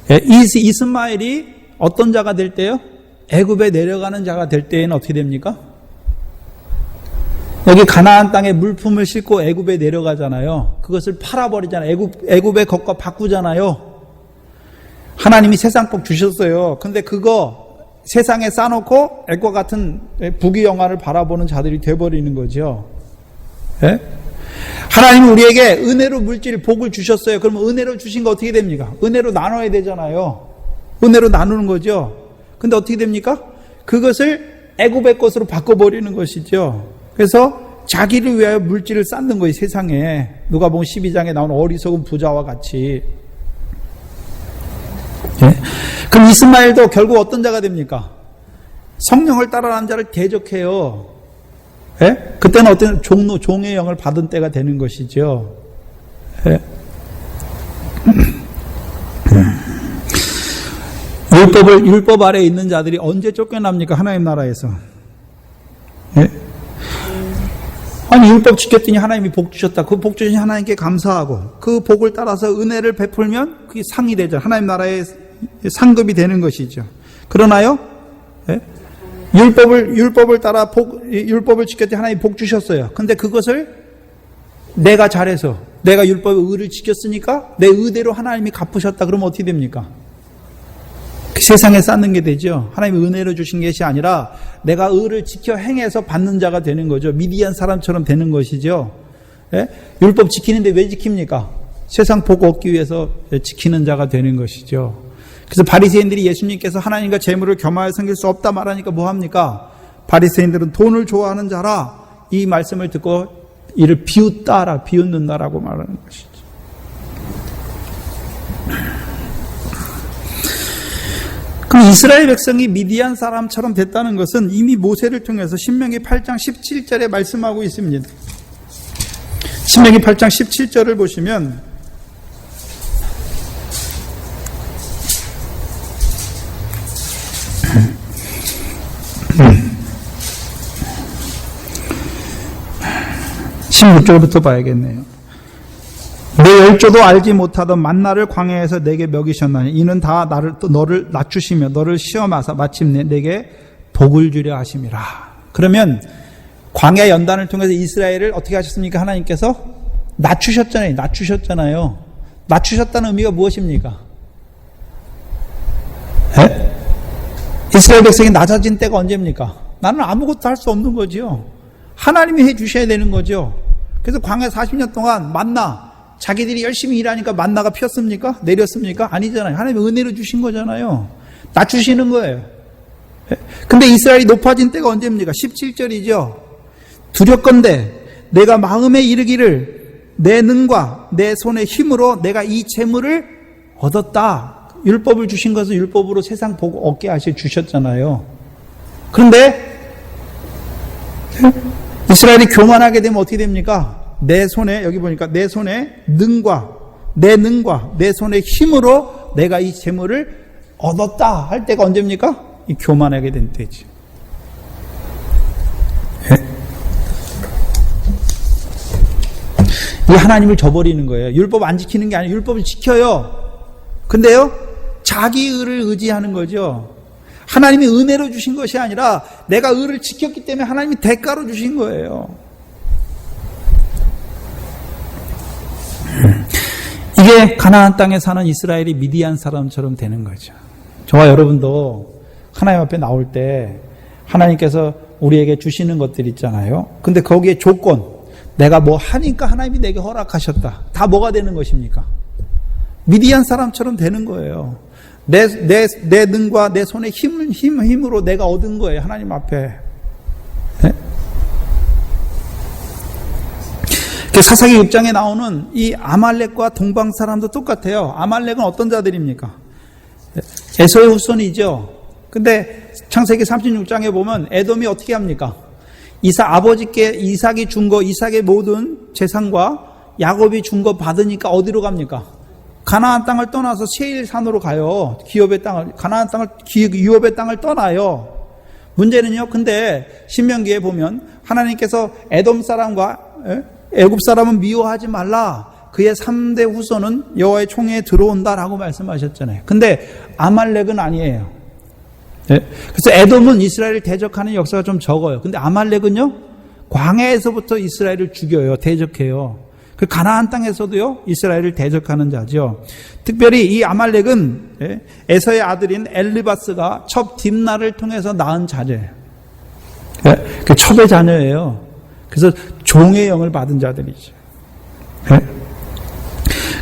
Speaker 1: 이스마엘이 어떤 자가 될 때요? 애굽에 내려가는 자가 될 때에는 어떻게 됩니까? 여기 가나안 땅에 물품을 싣고 애굽에 내려가잖아요. 그것을 팔아버리잖아요. 애굽의 것과 바꾸잖아요. 하나님이 세상 복 주셨어요. 근데 그거 세상에 싸놓고 애굽과 같은 부귀영화를 바라보는 자들이 돼버리는 거죠. 예? 하나님은 우리에게 은혜로 물질 복을 주셨어요. 그러면 은혜로 주신 거 어떻게 됩니까? 은혜로 나눠야 되잖아요. 은혜로 나누는 거죠. 근데 어떻게 됩니까? 그것을 애굽의 것으로 바꿔버리는 것이죠. 그래서 자기를 위하여 물질을 쌓는 거예요. 세상에. 누가복음 12장에 나오는 어리석은 부자와 같이. 예? 그럼 이스마엘도 결국 어떤 자가 됩니까? 성령을 따라가는 자를 대적해요. 예? 그때는 어떤 종의 영을 받은 때가 되는 것이죠. 예? 율법 아래에 있는 자들이 언제 쫓겨납니까? 하나님 나라에서. 예? 아니, 율법 지켰더니 하나님이 복 주셨다. 그 복 주신 하나님께 감사하고 그 복을 따라서 은혜를 베풀면 그게 상이 되죠. 하나님 나라의 상급이 되는 것이죠. 그러나요? 예? 율법을 따라 율법을 지켰더니 하나님이 복 주셨어요. 근데 그것을 내가 잘해서 내가 율법의 의를 지켰으니까 내 의대로 하나님이 갚으셨다. 그러면 어떻게 됩니까? 그 세상에 쌓는 게 되죠. 하나님이 은혜로 주신 것이 아니라 내가 의를 지켜 행해서 받는 자가 되는 거죠. 미디안 사람처럼 되는 것이죠. 예? 율법 지키는데 왜 지킵니까? 세상 복 얻기 위해서 지키는 자가 되는 것이죠. 그래서 바리새인들이 예수님께서 하나님과 재물을 겸하여 섬길 수 없다 말하니까 뭐 합니까? 바리새인들은 돈을 좋아하는 자라 이 말씀을 듣고 이를 비웃는다라고 말하는 것이죠. 그럼 이스라엘 백성이 미디안 사람처럼 됐다는 것은 이미 모세를 통해서 신명기 8장 17절에 말씀하고 있습니다. 신명기 8장 17절을 보시면 (16절부터) 봐야겠네요. 내 열조도 알지 못하던 만나를 광야에서 내게 먹이셨나니 이는 다 너를 낮추시며 너를 시험하사 마침내 내게 복을 주려 하심이라. 그러면 광야 연단을 통해서 이스라엘을 어떻게 하셨습니까? 하나님께서 낮추셨잖아요. 낮추셨다는 의미가 무엇입니까? 에? 이스라엘 백성이 낮아진 때가 언제입니까? 나는 아무것도 할 수 없는 거죠. 하나님이 해 주셔야 되는 거죠. 그래서 광야 40년 동안 만나, 자기들이 열심히 일하니까 만나가 폈습니까? 내렸습니까? 아니잖아요. 하나님이 은혜로 주신 거잖아요. 낮추시는 거예요. 근데 이스라엘이 높아진 때가 언제입니까? 17절이죠. 두렵건대 내가 마음에 이르기를 내 능과 내 손의 힘으로 내가 이 재물을 얻었다. 율법을 주신 것은 율법으로 세상 복 얻게 주셨잖아요. 그런데 이스라엘이 교만하게 되면 어떻게 됩니까? 내 손에, 여기 보니까 내 손에 능과 내 손의 힘으로 내가 이 재물을 얻었다 할 때가 언제입니까? 이 교만하게 된 때지. 이 하나님을 저버리는 거예요. 율법 안 지키는 게 아니라 율법을 지켜요. 근데요, 자기 의를 의지하는 거죠. 하나님이 은혜로 주신 것이 아니라 내가 의를 지켰기 때문에 하나님이 대가로 주신 거예요. 이게 가나안 땅에 사는 이스라엘이 미디안 사람처럼 되는 거죠. 저와 여러분도 하나님 앞에 나올 때 하나님께서 우리에게 주시는 것들 있잖아요. 근데 거기에 조건, 내가 뭐 하니까 하나님이 내게 허락하셨다. 다 뭐가 되는 것입니까? 미디안 사람처럼 되는 거예요. 내 능과 내 손의 힘으로 내가 얻은 거예요. 하나님 앞에. 네? 사사기 6장에 나오는 이 아말렉과 동방 사람도 똑같아요. 아말렉은 어떤 자들입니까? 에서의 후손이죠. 근데 창세기 36장에 보면 에돔이 어떻게 합니까? 아버지께 이삭이 준 거, 이삭의 모든 재산과 야곱이 준 거 받으니까 어디로 갑니까? 가나안 땅을 떠나서 세일산으로 가요. 기업의 땅을, 가나안 땅을, 유업의 땅을 떠나요. 문제는요, 근데 신명기에 보면 하나님께서 에돔 사람과 애굽 사람은 미워하지 말라. 그의 3대 후손은 여호와의 총회에 들어온다라고 말씀하셨잖아요. 근데 아말렉은 아니에요. 그래서 에돔은 이스라엘을 대적하는 역사가 좀 적어요. 근데 아말렉은요, 광야에서부터 이스라엘을 죽여요. 대적해요. 그 가나안 땅에서도요, 이스라엘을 대적하는 자죠. 특별히 이 아말렉은 에서의 아들인 엘르바스가 첩 딥나를 통해서 낳은 자제예요. 그 첩의 자녀예요. 그래서 종의 영을 받은 자들이죠.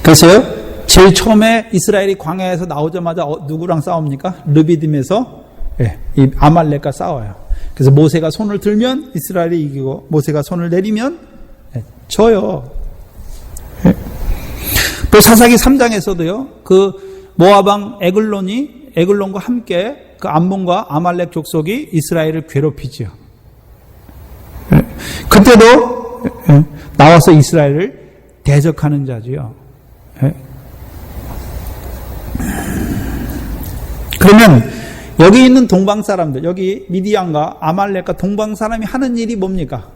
Speaker 1: 그래서요, 제일 처음에 이스라엘이 광야에서 나오자마자 누구랑 싸웁니까? 르비딤에서 이 아말렉과 싸워요. 그래서 모세가 손을 들면 이스라엘이 이기고, 모세가 손을 내리면 져요. 또 사사기 3장에서도요, 그 모압왕 에글론과 함께 그 암몬과 아말렉 족속이 이스라엘을 괴롭히죠. 그때도 나와서 이스라엘을 대적하는 자지요. 그러면 여기 있는 동방 사람들, 여기 미디안과 아말렉과 동방 사람이 하는 일이 뭡니까?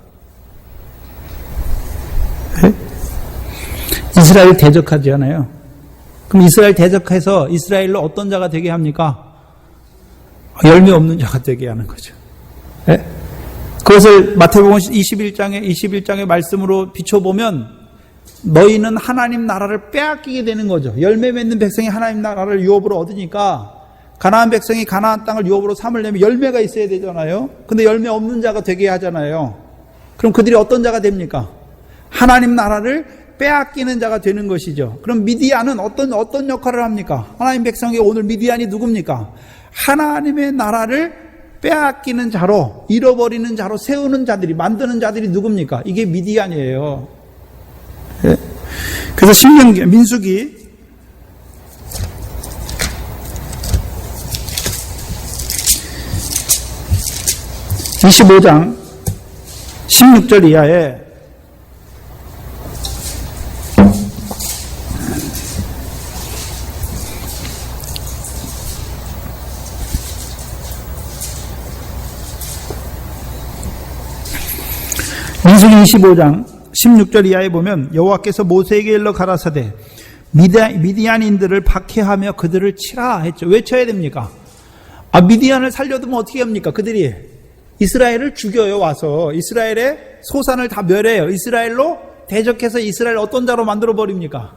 Speaker 1: 이스라엘 대적하지 않아요. 그럼 이스라엘 대적해서 이스라엘로 어떤 자가 되게 합니까? 열매 없는 자가 되게 하는 거죠. 그것을 마태복음 21장의 말씀으로 비춰보면 너희는 하나님 나라를 빼앗기게 되는 거죠. 열매 맺는 백성이 하나님 나라를 유업으로 얻으니까 가나안 백성이 가나안 땅을 유업으로 삼으려면 열매가 있어야 되잖아요. 근데 열매 없는 자가 되게 하잖아요. 그럼 그들이 어떤 자가 됩니까? 하나님 나라를 빼앗기는 자가 되는 것이죠. 그럼 미디안은 어떤 역할을 합니까? 하나님 백성이 오늘 미디안이 누굽니까? 하나님의 나라를 빼앗기는 자로, 잃어버리는 자로 세우는 자들이, 만드는 자들이 누굽니까? 이게 미디안이에요. 그래서 민수기 25장 16절 이하에 민수기 25장 16절 이하에 보면 여호와께서 모세에게 일러 가라사대 미디안인들을 박해하며 그들을 치라 했죠. 왜 쳐야 됩니까? 미디안을 살려두면 어떻게 합니까? 그들이 이스라엘을 죽여요. 와서 이스라엘의 소산을 다 멸해요. 이스라엘로 대적해서 이스라엘 어떤 자로 만들어 버립니까?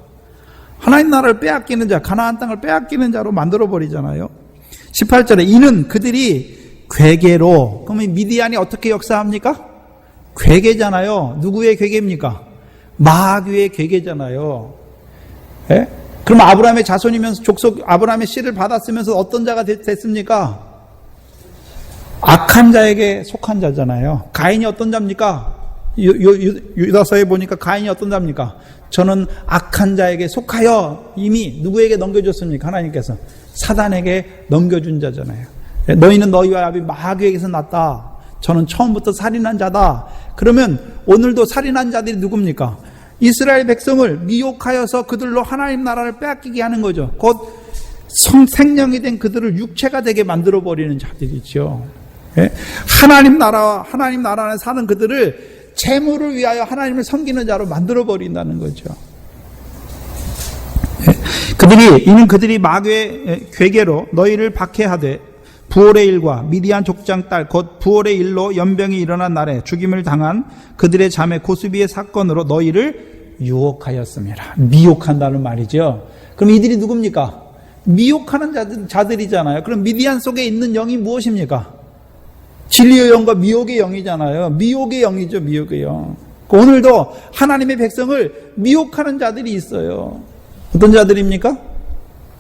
Speaker 1: 하나님 나라를 빼앗기는 자, 가나안 땅을 빼앗기는 자로 만들어 버리잖아요. 18절에 이는 그들이 괴계로, 그러면 미디안이 어떻게 역사합니까? 괴계잖아요. 누구의 괴계입니까? 마귀의 괴계잖아요. 그럼 아브라함의 자손이면서 족속 아브라함의 씨를 받았으면서 어떤 자가 됐습니까? 악한 자에게 속한 자잖아요. 가인이 어떤 자입니까? 유다서에 보니까 가인이 어떤 자입니까? 저는 악한 자에게 속하여 이미 누구에게 넘겨줬습니까? 하나님께서 사단에게 넘겨준 자잖아요. 너희는 너희와 아비 마귀에게서 났다. 저는 처음부터 살인한 자다. 그러면 오늘도 살인한 자들이 누굽니까? 이스라엘 백성을 미혹하여서 그들로 하나님 나라를 빼앗기게 하는 거죠. 곧 생명이 된 그들을 육체가 되게 만들어버리는 자들이죠. 하나님 나라 안에 사는 그들을 재물을 위하여 하나님을 섬기는 자로 만들어버린다는 거죠. 이는 그들이 마귀의 괴계로 너희를 박해하되 부올의 일과 미디안 족장 딸 곧 부올의 일로 연병이 일어난 날에 죽임을 당한 그들의 자매 고스비의 사건으로 너희를 유혹하였습니다. 미혹한다는 말이죠. 그럼 이들이 누굽니까? 미혹하는 자들이잖아요. 그럼 미디안 속에 있는 영이 무엇입니까? 진리의 영과 미혹의 영이잖아요. 미혹의 영이죠. 미혹의 영. 오늘도 하나님의 백성을 미혹하는 자들이 있어요. 어떤 자들입니까?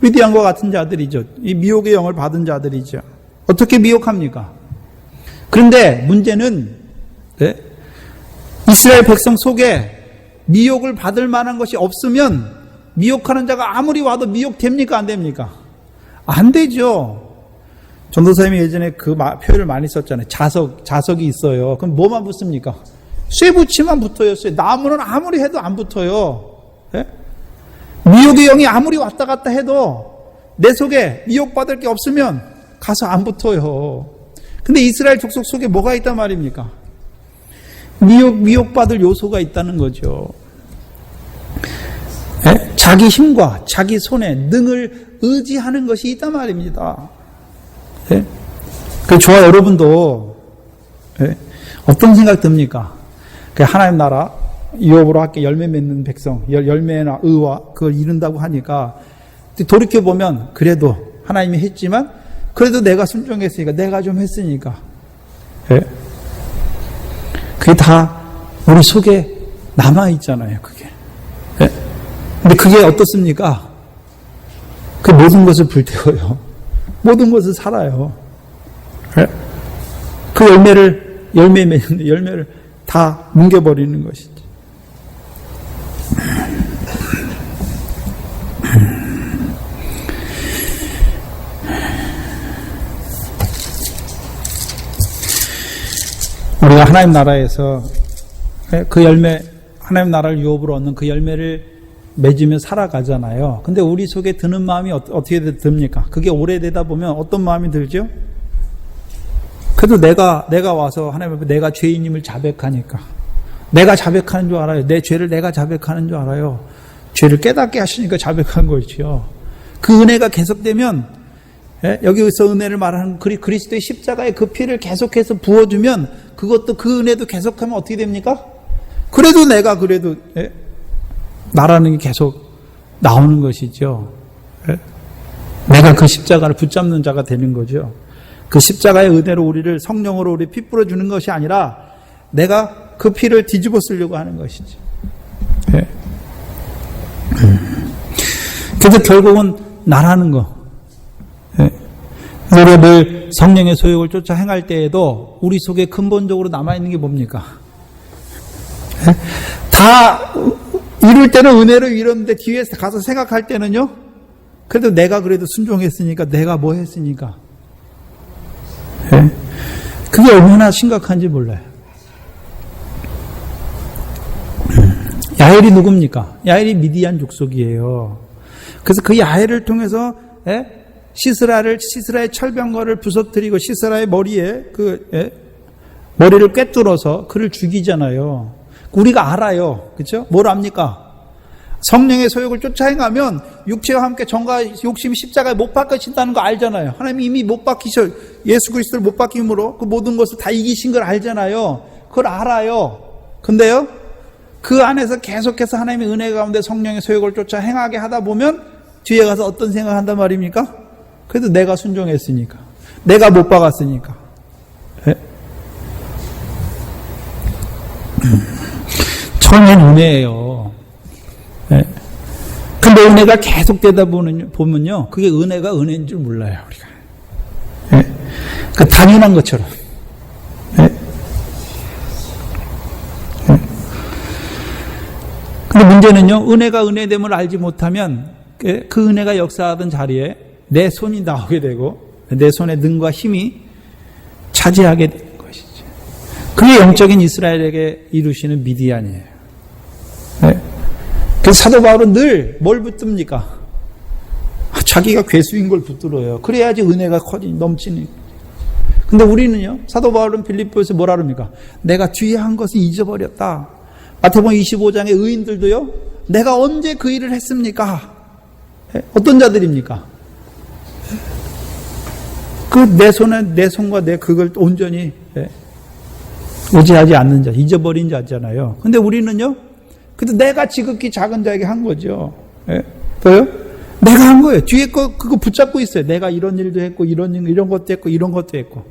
Speaker 1: 미디안과 같은 자들이죠. 이 미혹의 영을 받은 자들이죠. 어떻게 미혹합니까? 그런데 문제는 이스라엘 백성 속에 미혹을 받을 만한 것이 없으면 미혹하는 자가 아무리 와도 미혹됩니까? 안 됩니까? 안 되죠. 전도사님이 예전에 그 표현을 많이 썼잖아요. 자석이 있어요. 그럼 뭐만 붙습니까? 쇠붙이만 붙어요. 나무는 아무리 해도 안 붙어요. 미혹의 영이 아무리 왔다 갔다 해도 내 속에 미혹받을 게 없으면 가서 안 붙어요. 근데 이스라엘 족속 속에 뭐가 있단 말입니까? 미혹받을 요소가 있다는 거죠. 자기 힘과 자기 손에 능을 의지하는 것이 있단 말입니다. 저와 여러분도 어떤 생각 듭니까? 하나님 나라 유업으로 할게 열매 맺는 백성, 열매나 의와 그걸 이룬다고 하니까 돌이켜보면 그래도 하나님이 했지만 그래도 내가 순종했으니까, 내가 좀 했으니까, 그게 다 우리 속에 남아있잖아요, 그게. 근데 그게 어떻습니까? 그 모든 것을 불태워요. 모든 것을 살아요. 그 열매를 다 뭉개버리는 것이죠. 우리가 하나님 나라에서 그 열매, 하나님 나라를 유업으로 얻는 그 열매를 맺으며 살아가잖아요. 근데 우리 속에 드는 마음이 어떻게 듭니까? 그게 오래되다 보면 어떤 마음이 들죠? 그래도 내가 와서 하나님 앞에 내가 죄인임을 자백하니까, 내가 자백하는 줄 알아요. 내 죄를 내가 자백하는 줄 알아요. 죄를 깨닫게 하시니까 자백한 거죠. 그 은혜가 계속되면, 여기서 은혜를 말하는 그리스도의 십자가의 그 피를 계속해서 부어주면, 그것도 그 은혜도 계속하면 어떻게 됩니까? 그래도 나라는 게 계속 나오는 것이죠. 내가 그 십자가를 붙잡는 자가 되는 거죠. 그 십자가의 은혜로 우리를 성령으로 우리 피 뿌려주는 것이 아니라 내가 그 피를 뒤집어 쓰려고 하는 것이죠. 그래서 결국은 나라는 거. 우리가 늘 성령의 소욕을 쫓아 행할 때에도 우리 속에 근본적으로 남아있는 게 뭡니까? 다 이룰 때는 은혜로 이뤘는데 뒤에서 가서 생각할 때는요, 그래도 내가 그래도 순종했으니까, 내가 뭐 했으니까. 그게 얼마나 심각한지 몰라요. 야엘이 누굽니까? 야엘이 미디안 족속이에요. 그래서 그 야엘을 통해서 시스라의 철병거를 부서뜨리고 시스라의 머리에 머리를 꿰뚫어서 그를 죽이잖아요. 우리가 알아요. 그렇죠? 뭘 압니까? 성령의 소욕을 쫓아 행하면 육체와 함께 정과 욕심이 십자가에 못 박히신다는 거 알잖아요. 하나님이 이미 못 박히셔, 예수 그리스도를 못 박힘으로 그 모든 것을 다 이기신 걸 알잖아요. 그걸 알아요. 근데요, 그 안에서 계속해서 하나님의 은혜 가운데 성령의 소욕을 쫓아 행하게 하다 보면 뒤에 가서 어떤 생각을 한단 말입니까? 그래도 내가 순종했으니까, 내가 못 박았으니까. 처음엔 은혜예요. 근데 은혜가 계속되다 보면요, 그게 은혜가 은혜인 줄 몰라요, 우리가. 그 당연한 것처럼. 근데 문제는요, 은혜가 은혜됨을 알지 못하면 그 은혜가 역사하던 자리에 내 손이 나오게 되고 내 손의 능과 힘이 차지하게 되는 것이죠. 그게 영적인 이스라엘에게 이루시는 미디안이에요. 그래서 사도 바울은 늘 뭘 붙듭니까? 자기가 괴수인 걸 붙들어요. 그래야지 은혜가 넘치니. 근데 우리는요, 사도 바울은 빌립보에서 뭐라 그럽니까? 내가 뒤에 한 것을 잊어버렸다. 마태복음 25장의 의인들도요, 내가 언제 그 일을 했습니까? 어떤 자들입니까? 내 손과 내 그걸 온전히 의지하지 않는 자, 잊어버린 자잖아요. 근데 우리는요, 그래도 내가 지극히 작은 자에게 한 거죠. 또요? 내가 한 거예요. 뒤에 그거 붙잡고 있어요. 내가 이런 일도 했고, 이런 것도 했고, 이런 것도 했고.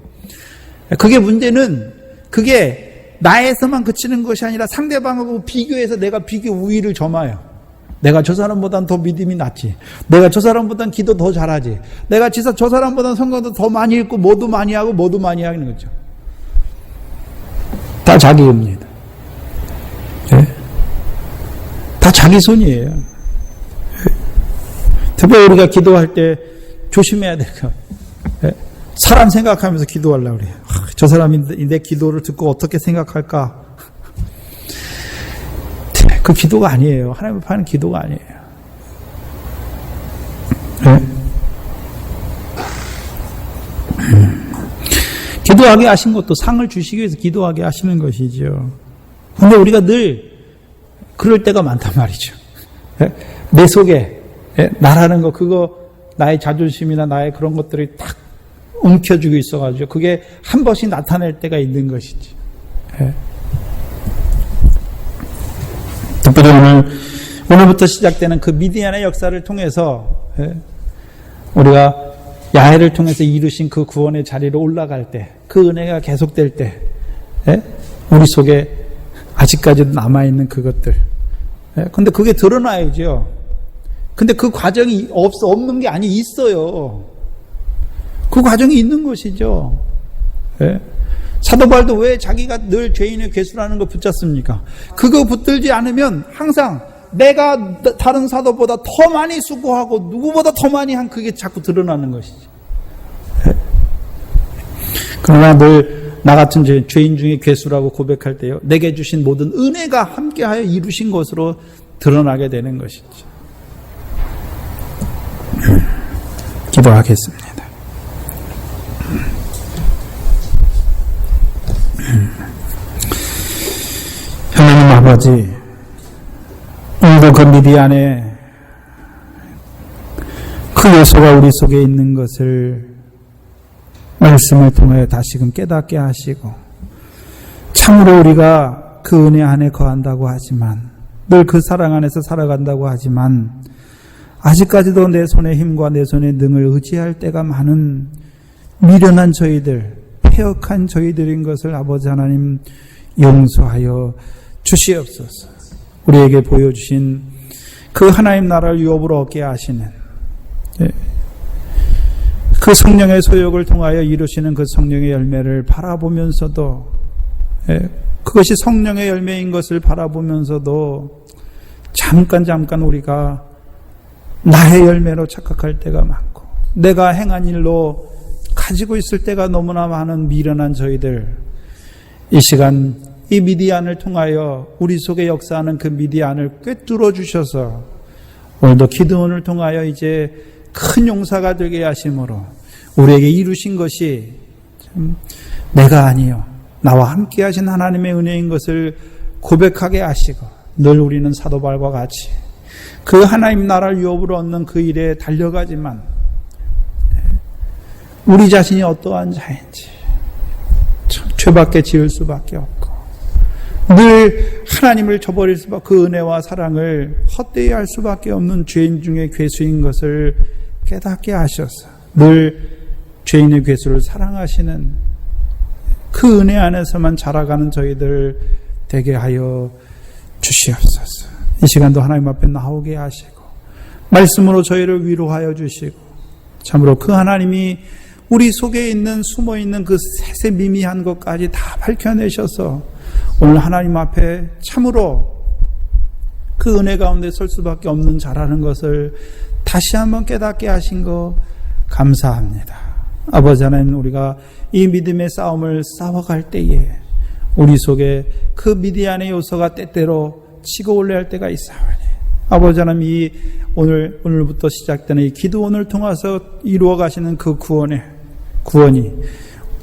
Speaker 1: 그게 문제는, 그게 나에서만 그치는 것이 아니라 상대방하고 비교해서 내가 비교 우위를 점아요. 내가 저 사람보단 더 믿음이 낫지. 내가 저 사람보단 기도 더 잘하지. 내가 저 사람보단 성경도 더 많이 읽고, 뭐도 많이 하고, 뭐도 많이 하는 거죠. 다 자기입니다. 다 자기 손이에요. 특별히 우리가 기도할 때 조심해야 될 거. 사람 생각하면서 기도하려고 그래요. 저 사람이 내 기도를 듣고 어떻게 생각할까? 그 기도가 아니에요. 하나님 앞에 하는 기도가 아니에요. 기도하게 하신 것도 상을 주시기 위해서 기도하게 하시는 것이죠. 근데 우리가 늘 그럴 때가 많단 말이죠. 내 속에 나라는 거, 그거 나의 자존심이나 나의 그런 것들이 딱 움켜쥐고 있어가지고 그게 한 번씩 나타낼 때가 있는 것이지. 특별히 오늘부터 시작되는 그 미디안의 역사를 통해서 우리가 야훼를 통해서 이루신 그 구원의 자리로 올라갈 때, 그 은혜가 계속될 때 우리 속에 아직까지도 남아있는 그것들, 근데 그게 드러나야죠. 근데 그 과정이 없는 게 있어요. 그 과정이 있는 것이죠. 사도 바울도 왜 자기가 늘 죄인의 괴수라는 거 붙잡습니까? 그거 붙들지 않으면 항상 내가 다른 사도보다 더 많이 수고하고 누구보다 더 많이 한 그게 자꾸 드러나는 것이지. 그러나 늘 나 같은 죄인 중에 괴수라고 고백할 때요, 내게 주신 모든 은혜가 함께하여 이루신 것으로 드러나게 되는 것이죠. 기도하겠습니다. 하나님 아버지, 오늘도 그 미디안의 그 요소가 우리 속에 있는 것을 말씀을 통해 다시금 깨닫게 하시고, 참으로 우리가 그 은혜 안에 거한다고 하지만, 늘 그 사랑 안에서 살아간다고 하지만, 아직까지도 내 손의 힘과 내 손의 능을 의지할 때가 많은 미련한 저희들, 패역한 저희들인 것을 아버지 하나님 용서하여 주시옵소서. 우리에게 보여주신 그 하나님 나라를 유업으로 얻게 하시는 그 성령의 소욕을 통하여 이루시는 그 성령의 열매를 바라보면서도, 그것이 성령의 열매인 것을 바라보면서도 잠깐 우리가 나의 열매로 착각할 때가 많고, 내가 행한 일로 가지고 있을 때가 너무나 많은 미련한 저희들, 이 시간 이 미디안을 통하여 우리 속에 역사하는 그 미디안을 꿰뚫어 주셔서 오늘도 기드온을 통하여 이제 큰 용사가 되게 하심으로 우리에게 이루신 것이 참 내가 아니요 나와 함께 하신 하나님의 은혜인 것을 고백하게 하시고, 늘 우리는 사도 바울과 같이 그 하나님 나라를 유업으로 얻는 그 일에 달려가지만 우리 자신이 어떠한 자인지 죄밖에 지을 수밖에 없고, 늘 하나님을 저버릴 수밖에, 그 은혜와 사랑을 헛되이 할 수밖에 없는 죄인 중에 괴수인 것을 깨닫게 하셔서 늘 죄인의 괴수를 사랑하시는 그 은혜 안에서만 자라가는 저희들 되게 하여 주시옵소서. 이 시간도 하나님 앞에 나오게 하시고 말씀으로 저희를 위로하여 주시고, 참으로 그 하나님이 우리 속에 있는 숨어있는 그 세세미미한 것까지 다 밝혀내셔서 오늘 하나님 앞에 참으로 그 은혜 가운데 설 수밖에 없는 자라는 것을 다시 한번 깨닫게 하신 거 감사합니다. 아버지 하나님, 우리가 이 믿음의 싸움을 싸워갈 때에 우리 속에 그 미디안의 요소가 때때로 치고 올라야 때가 있사오니, 아버지 하나님, 오늘부터 시작되는 이 기도원을 통해서 이루어 가시는 그 구원이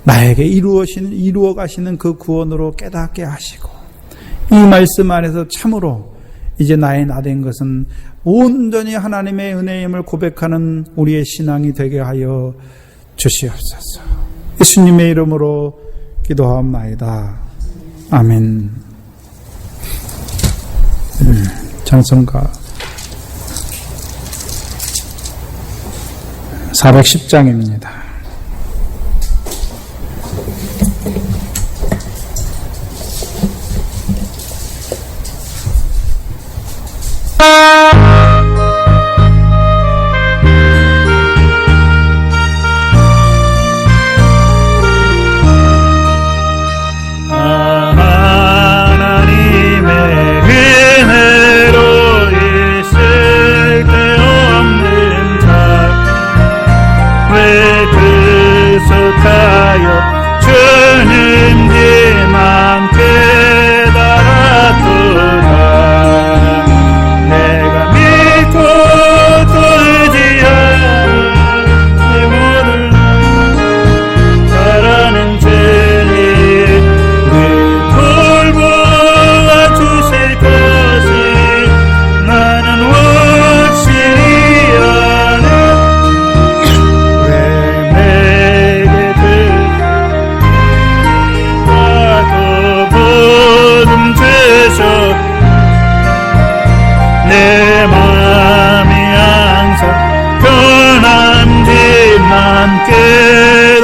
Speaker 1: 나에게 이루어 가시는 그 구원으로 깨닫게 하시고, 이 말씀 안에서 참으로 이제 나의 나된 것은 온전히 하나님의 은혜임을 고백하는 우리의 신앙이 되게 하여 주시옵소서. 예수님의 이름으로 기도하옵나이다. 아멘. 찬송가 410장입니다.
Speaker 2: 자라는 죄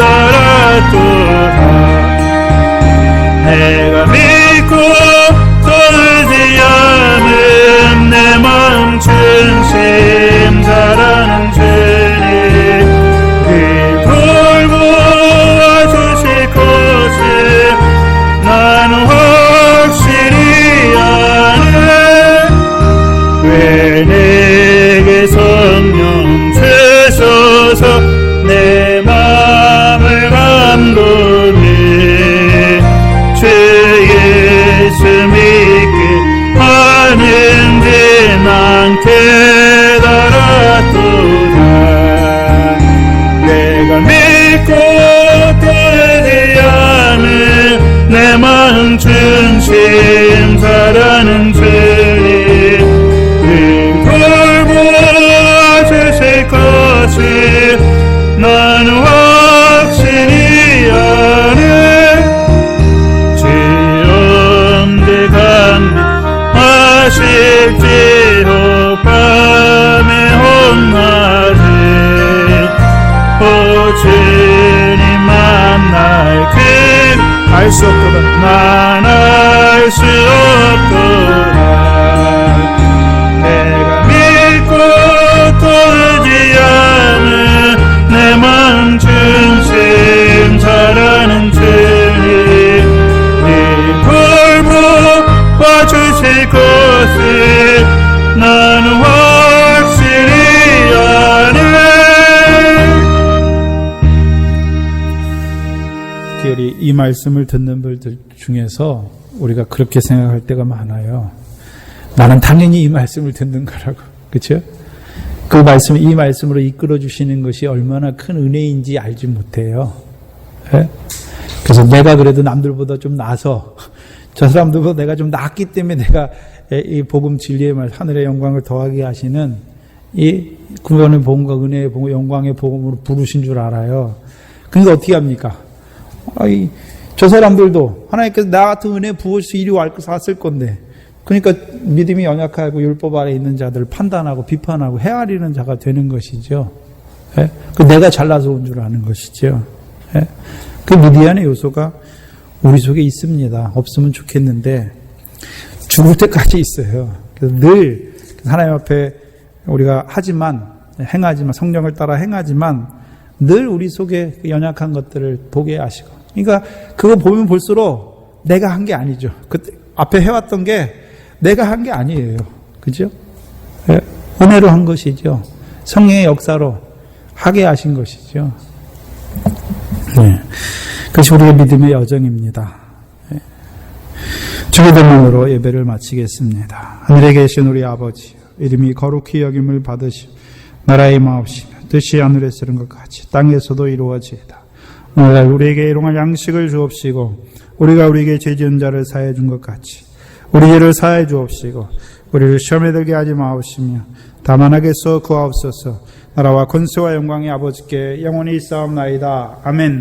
Speaker 2: 깨달았도다. 내가 믿고 떠들지 않은 내 마음 중심 잘하는 주님 늘 돌보아 주실 것을 나는 확실히 아네. 왜 내게 성령 주셔서 내 마음을 감동해 주 예수 믿게 하는지 난 깨달았도다. 내가 믿고 떠들지 않은 내 마음 중심 잘하는 주님 늘 돌보아 주실 것을 나는 확실히 아네. 주 언제간지 아실지도 밤에 혼나지 오 주님 만날 알 수 없도다. 난 알 수 없도다. 내가 믿고 떠들지 않은 내 마음 중심 잘하는 주님 늘 돌보아 주실 것을 나는 확실히 아네.
Speaker 1: 특별히 이 말씀을 듣는 분들 중에서 우리가 그렇게 생각할 때가 많아요. 나는 당연히 이 말씀을 듣는 거라고. 그렇죠? 그 말씀, 이 말씀으로 이끌어 주시는 것이 얼마나 큰 은혜인지 알지 못해요. 네? 그래서 내가 그래도 남들보다 좀 나서 저 사람들보다 내가 좀 낫기 때문에 내가 이 복음 진리의 말, 하늘의 영광을 더하게 하시는 이 구원의 복음과 은혜의 복음, 영광의 복음으로 부르신 줄 알아요. 그러니까 어떻게 합니까? 저 사람들도 하나님께서 나 같은 은혜 부어주셔서 이리 왔을 건데, 그러니까 믿음이 연약하고 율법 아래 있는 자들을 판단하고 비판하고 헤아리는 자가 되는 것이죠. 예? 내가 잘나서 온 줄 아는 것이죠. 예? 그 미디안의 요소가 우리 속에 있습니다. 없으면 좋겠는데 죽을 때까지 있어요. 그래서 늘 하나님 앞에 우리가 행하지만 성령을 따라 행하지만 늘 우리 속에 연약한 것들을 보게 하시고, 그러니까 그거 보면 볼수록 내가 한 게 아니죠. 그때 앞에 해왔던 게 내가 한 게 아니에요. 그죠? 네. 은혜로 한 것이죠. 성령의 역사로 하게 하신 것이죠. 네. 그것이 우리의 믿음의 여정입니다. 네. 주기도문으로 예배를 마치겠습니다. 하늘에 계신 우리 아버지, 이름이 거룩히 여김을 받으시오. 나라의 마옵시며 뜻이 하늘에서 이룬 것 같이 땅에서도 이루어지이다. 오늘날 우리에게 일용할 양식을 주옵시고, 우리가 우리에게 죄 지은 자를 사해 준 것 같이 우리 죄를 사해 주옵시고, 우리를 시험에 들게 하지 마옵시며 다만 하게서 구하옵소서. 나라와 권세와 영광이 아버지께 영원히 있사옵나이다. 아멘.